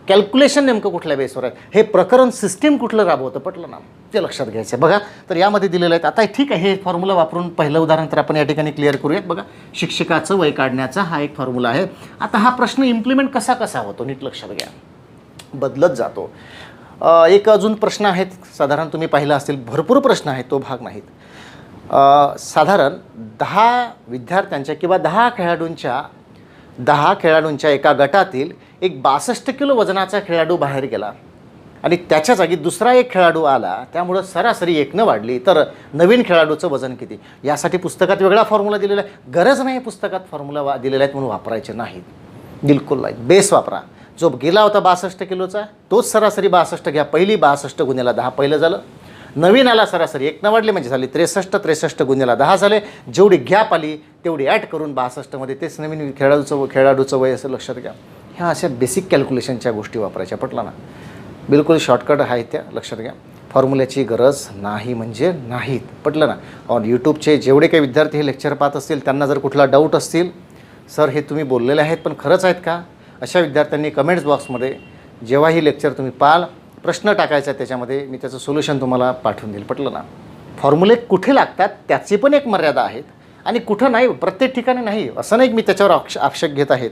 कॅल्क्युलेशन नेमकं कुठल्या बेसवर आहे, हे प्रकरण सिस्टीम कुठलं राबवतं, पटलं ना, ते लक्षात घ्यायचं. बघा तर यामध्ये दिलेलं आहे. आता ठीक आहे, हे फॉर्म्युला वापरून पहिलं उदाहरण तर आपण या ठिकाणी क्लिअर करूयात. बघा, शिक्षकाचं वय काढण्याचा हा एक फॉर्म्युला आहे. आता हा प्रश्न इम्प्लिमेंट कसा होतो नीट लक्षात घ्या. बदलत जातो. एक अजून प्रश्न आहेत, साधारण तुम्ही पाहिलं असतील. भरपूर प्रश्न आहेत, तो भाग नाहीत. साधारण 10 विद्यार्थ्यांच्या किंवा 10 खेळाडूंच्या एका गटातील एक 62 किलो वजनाचा खेळाडू बाहेर गेला आणि त्याच्या जागी दुसरा एक खेळाडू आला. त्यामुळं सरासरी 1 वाढली. तर नवीन खेळाडूचं वजन किती? यासाठी पुस्तकात वेगळा फॉर्म्युला दिलेला आहे. गरज नाही पुस्तकात फॉर्म्युला दिलेला आहे म्हणून वापरायचे नाहीत, बिलकुल नाही. बेस वापरा. जो गेला होता 62 किलोचा तोच सरासरी 62 घ्या. पहिली 62 गुणिले 10 पहिलं झालं. नवीन आला सरासरी 1 वाढले म्हणजे झाली 63 गुणिले 10 झाले. जेवढी गॅप आली तेवढी ॲड करून 62 तेच नवीन खेळाडूचं वय असं लक्षात घ्या. ह्या अशा बेसिक कॅल्क्युलेशनच्या गोष्टी वापरायच्या. पटलं ना. बिलकुल शॉर्टकट आहेत त्या, लक्षात घ्या. फॉर्म्युल्याची गरज नाही म्हणजे नाहीत. पटलं ना. यूट्यूबचे जेवढे काही विद्यार्थी हे लेक्चर पाहत असतील त्यांना जर कुठला डाऊट असतील सर हे तुम्ही बोललेले आहेत पण खरंच आहेत का? अशा विद्यार्थ्यांनी कमेंट्स बॉक्समध्ये जेव्हा ही लेक्चर तुम्ही पाहाल प्रश्न टाकायचा आहे, त्याच्यामध्ये मी त्याचं सोल्युशन तुम्हाला पाठवून देईल. पटलं ना? फॉर्म्युले कुठे लागतात त्याची पण एक मर्यादा आहेत आणि कुठं नाही, प्रत्येक ठिकाणी नाही. असं नाही की मी त्याच्यावर आक्षेप घेत आहेत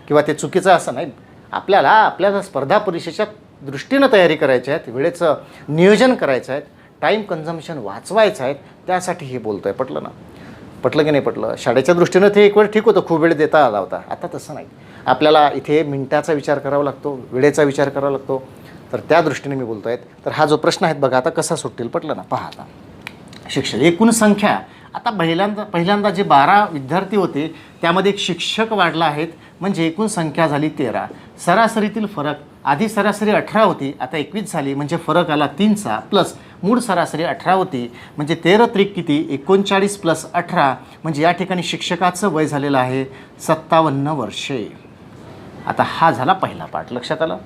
किंवा ते चुकीचं असं नाही. आपल्या स्पर्धा परीक्षेच्या दृष्टीनं तयारी करायची आहेत, वेळेचं नियोजन करायचं आहे, टाईम कन्झम्पशन वाचवायचं आहे, त्यासाठी हे बोलतो आहे. पटलं ना? पटलं की नाही पटलं? शाळेच्या दृष्टीनं ते एक वेळ ठीक होतं, खूप वेळ देता आला होता. आता तसं नाही. आपल्याला इथे मिनिटाचा विचार करावा लागतो, वेळेचा विचार करावा लागतो. तर त्या दृष्टीने मी बोलतो आहे. तर हा जो प्रश्न आहे बघा आता कसा सुटतील. पटलं ना? पहा आता शिक्षक एकूण संख्या. आता पहिल्यांदा जे 12 विद्यार्थी होते त्यामध्ये एक शिक्षक वाढला आहेत, म्हणजे एकूण संख्या झाली 13. सरासरीतील फरक, आधी सरासरी 18 होती, आता 21 झाली, म्हणजे फरक आला 3चा. प्लस मूळ सरासरी 18 होती, म्हणजे 13 त्रिक किती 39 प्लस 18, म्हणजे या ठिकाणी शिक्षकाचं वय झालेलं आहे 57 वर्षे. आता हा झाला पहिला पाठ. लक्षात आलं?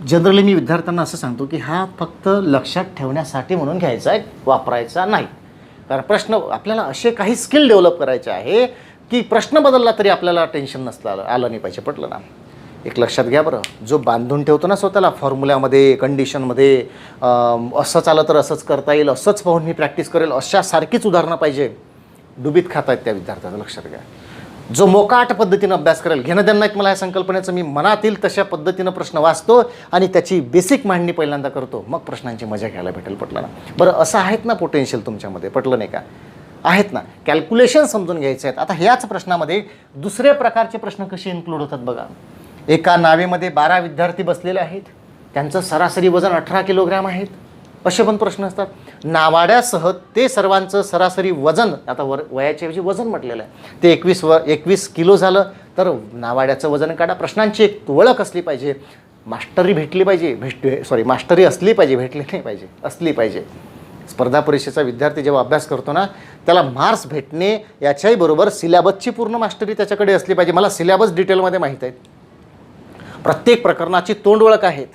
जनरली मी विद्यार्थ्यांना असं सांगतो की हा फक्त लक्षात ठेवण्यासाठी म्हणून घ्यायचा आहे, वापरायचा नाही. कारण प्रश्न आपल्याला असे काही स्किल डेव्हलप करायचे आहे की प्रश्न बदलला तरी आपल्याला टेन्शन नसलं आलं नाही पाहिजे. पटलं ना? एक लक्षात घ्या बरं, जो बांधून ठेवतो ना स्वतःला फॉर्म्युल्यामध्ये, कंडिशनमध्ये, असंच आलं तर असंच करता येईल, असंच पाहून मी प्रॅक्टिस करेल, अशासारखीच उदाहरणं पाहिजे, डुबीत खात आहेत त्या विद्यार्थ्याचं. लक्षात घ्या. जो मोकाट पद्धतीनं अभ्यास करेल, घेणं देणं एक मला या संकल्पनेचं, मी मनातील तशा पद्धतीनं प्रश्न वाचतो आणि त्याची बेसिक मांडणी पहिल्यांदा करतो, मग प्रश्नांची मजा घ्यायला भेटेल. पटलं ना? बरं असं आहेत ना पोटेन्शियल तुमच्यामध्ये? पटलं नाही का? आहेत ना? कॅल्क्युलेशन समजून घ्यायचे आहेत. आता ह्याच प्रश्नामध्ये दुसऱ्या प्रकारचे प्रश्न कसे इन्क्लूड होतात बघा. एका नावेमध्ये 12 विद्यार्थी बसलेले आहेत, त्यांचं सरासरी वजन 18 किलोग्रॅम आहेत, असे पण प्रश्न असतात. नावाड्यासह ते सर्वांचं सरासरी वजन, आता वयाच्या ऐवजी वजन म्हटलेलं आहे, ते 21 किलो झालं, तर नावाड्याचं वजन काढा. प्रश्नांची एक ओळख असली पाहिजे, मास्टरी भेटली पाहिजे, मास्टरी असली पाहिजे, भेटली नाही पाहिजे, असली पाहिजे. स्पर्धा परीक्षेचा विद्यार्थी जेव्हा अभ्यास करतो ना, त्याला मार्क्स भेटणे याच्याही बरोबर सिलेबसची पूर्ण मास्टरी त्याच्याकडे असली पाहिजे. मला सिलेबस डिटेलमध्ये माहीत आहेत, प्रत्येक प्रकरणाची तोंड ओळख आहेत,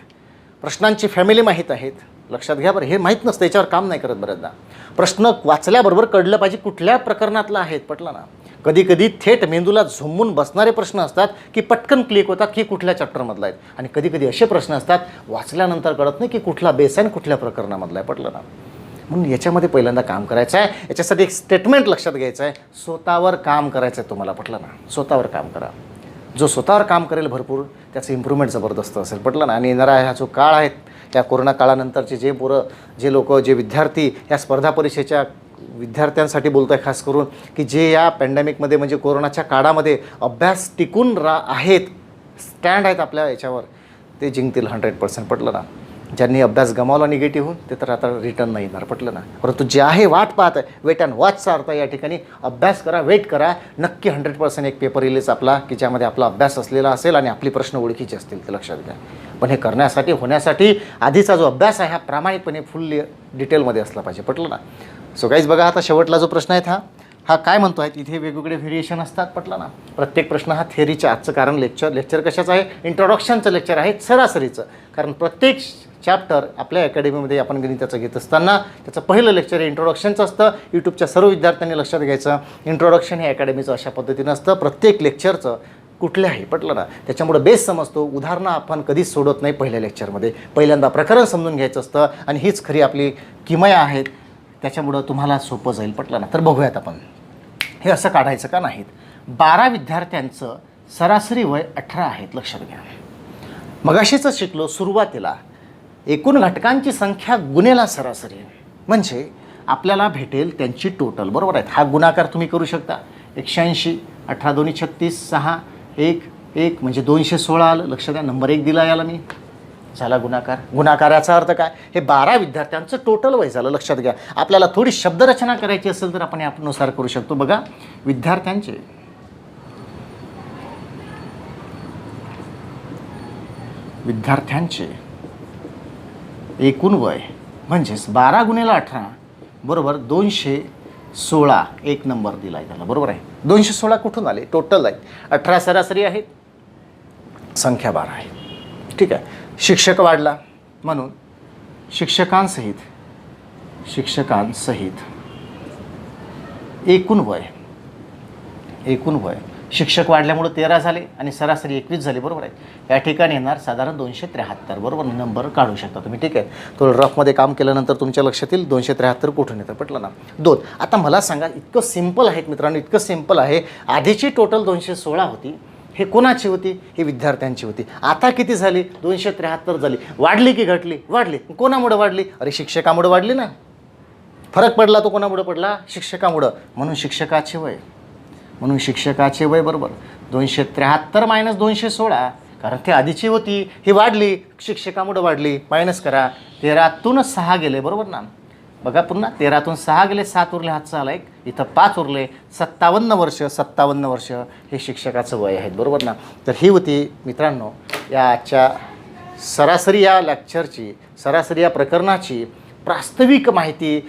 प्रश्नांची फॅमिली माहीत आहेत. लक्षात घ्या बरं, हे माहीत नसतं, याच्यावर काम नाही करत बऱ्याचदा. प्रश्न वाचल्याबरोबर कळलं पाहिजे कुठल्या प्रकरणातला आहेत. पटलं ना? कधी थेट मेंदूला झोंबून बसणारे प्रश्न असतात की पटकन क्लिक होतात की कुठल्या चॅप्टरमधला आहेत, आणि कधी असे प्रश्न असतात वाचल्यानंतर कळत नाही की कुठला बेस आहे आणि कुठल्या प्रकरणामधला आहे. पटलं ना? म्हणून याच्यामध्ये पहिल्यांदा काम करायचं आहे. याच्यासाठी एक स्टेटमेंट लक्षात घ्यायचं आहे, स्वतःवर काम करायचं आहे तुम्हाला. पटलं ना? स्वतःवर काम करा. जो स्वतःवर काम करेल भरपूर, त्याचं इम्प्रूव्हमेंट जबरदस्त असेल. पटलं ना? आणि येणारा हा जो काळ आहे, त्या कोरोना काळानंतरचे जे लोक, जे विद्यार्थी या स्पर्धा परीक्षेच्या विद्यार्थ्यांसाठी बोलतो आहे खास करून, की जे या पॅन्डेमिकमध्ये म्हणजे कोरोनाच्या काळामध्ये अभ्यास टिकून आहेत, स्टँड आहेत आपल्या याच्यावर, ते जिंकतील 100%. पटलं ना? ज्यांनी अभ्यास गमावला निगेटिव्ह होऊन, ते तर आता रिटर्न नाही येणार. पटलं ना? परंतु जे आहे वाट पाहत आहे, वेट अँड वॉचचा अर्थ या ठिकाणी अभ्यास करा, वेट करा. नक्की 100% एक पेपर येईलच आपला, की ज्यामध्ये आपला अभ्यास असलेला असेल आणि आपली प्रश्न ओळखीचे असतील, ते लक्षात घ्या. पण हे होण्यासाठी आधीचा जो अभ्यास आहे हा प्रामाणिकपणे फुल डिटेलमध्ये असला पाहिजे. पटलं ना? सो गाईज बघा, आता शेवटला जो प्रश्न आहे हा काय म्हणतो आहे, इथे वेगवेगळे व्हेरिएशन असतात. पटलं ना? प्रत्येक प्रश्न हा थिअरीच्या, आजचं कारण लेक्चर कशाचं आहे, इंट्रोडक्शनचं लेक्चर आहे, सरासरीचं. कारण प्रत्येक चॅप्टर आपल्या अकॅडमीमध्ये आपण गणिताचं घेत असताना त्याचं पहिलं लेक्चर हे इंट्रोडक्शनचं असतं. यूट्यूबच्या सर्व विद्यार्थ्यांनी लक्षात घ्यायचं, इंट्रोडक्शन हे अकॅडमीचं अशा पद्धतीनं असतं प्रत्येक लेक्चरचं कुठल्याही. पटलं ना? त्याच्यामुळे बेस समजतो. उदाहरणं आपण कधीच सोडत नाही पहिल्या लेक्चरमध्ये, पहिल्यांदा प्रकरण समजून घ्यायचं असतं, आणि हीच खरी आपली किमया आहेत. त्याच्यामुळं तुम्हाला सोपं जाईल. पटलं ना? तर बघूयात आपण हे असं काढायचं का नाहीत. 12 विद्यार्थ्यांचं सरासरी वय 18 आहेत. लक्षात घ्या. मगाशीच शिकलो सुरुवातीला, एकूण घटकांची संख्या गुणेला सरासरी, म्हणजे आपल्याला भेटेल त्यांची टोटल. बरोबर आहे? हा गुणाकार तुम्ही करू शकता. 180, 18 2 36, 6 1 1 म्हणजे 216 आलं. लक्षात द्या, नंबर 1 दिला याला मी, झाला गुणाकार. गुणाकाराचा अर्थ काय, हे 12 विद्यार्थ्यांचं टोटल वय झालं. लक्षात घ्या. आपल्याला थोडी शब्दरचना करायची असेल तर आपण यानुसार करू शकतो. बघा, विद्यार्थ्यांचे एकूण वय म्हणजेच 12 गुणेला 18 बरोबर 216, एक नंबर दिला आहे त्याला. बरोबर आहे? 216 कुठून आले, टोटल आहे. 18 सरासरी आहेत, संख्या 12 आहे. ठीक आहे. शिक्षक वाढला म्हणून शिक्षकांसहित एकूण वय शिक्षक वाढल्यामुळे 13 झाले आणि सरासरी 21 झाली, बरोबर आहे. या ठिकाणी येणार साधारण 273, बरोबर. नंबर काढू शकता तुम्ही, ठीक आहे. थोडं रफमध्ये काम केल्यानंतर तुमच्या लक्षात येईल 273 कुठून येतं, पटलं ना. 2. आता मला सांगा, इतकं सिम्पल आहे मित्रांनो, इतकं सिम्पल आहे. आधीची टोटल 216 होती, हे कोणाची होती? ही विद्यार्थ्यांची होती. आता किती झाली? 273 झाली. वाढली की घटली? वाढली. कोणामुळे वाढली? अरे शिक्षकामुळे वाढली ना. फरक पडला तो कोणामुळे पडला? शिक्षकामुळं. म्हणून शिक्षकाचे वय बरोबर 273 - 216, कारण ती आधीची होती, ही वाढली, शिक्षकामुळे वाढली. मायनस करा. 13तून 6 गेले, बरोबर ना. बघा पुन्हा 13तून 6 गेले, 7 उरले, हातचा आला 1, इथं 5 उरले. 57 वर्ष हे शिक्षकाचं वय आहेत, बरोबर ना. तर ही होती मित्रांनो या आजच्या सरासरी या लेक्चरची, सरासरी या प्रकरणाची प्रास्ताविक माहिती,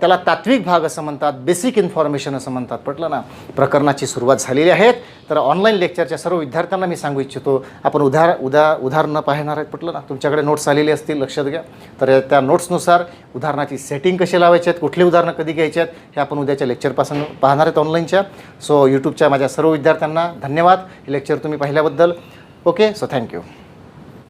त्याला तात्विक भाग असं म्हणतात, बेसिक इन्फॉर्मेशन असं म्हणतात, पटलं ना. प्रकरणाची सुरुवात झालेली आहे. तर ऑनलाईन लेक्चरच्या सर्व विद्यार्थ्यांना मी सांगू इच्छितो, आपण उदाहरणं पाहणार आहेत, पटलं ना. तुमच्याकडे नोट्स आलेले असतील, लक्षात घ्या. तर त्या नोट्सनुसार उदाहरणाची सेटिंग कशी लावायची आहेत, कुठली उदाहरणं कधी घ्यायची आहेत, हे आपण उद्याच्या लेक्चरपासून पाहणार आहेत ऑनलाईनच्या. सो यूट्यूबच्या माझ्या सर्व विद्यार्थ्यांना धन्यवाद, हे लेक्चर तुम्ही पाहिल्याबद्दल. Okay, so thank you.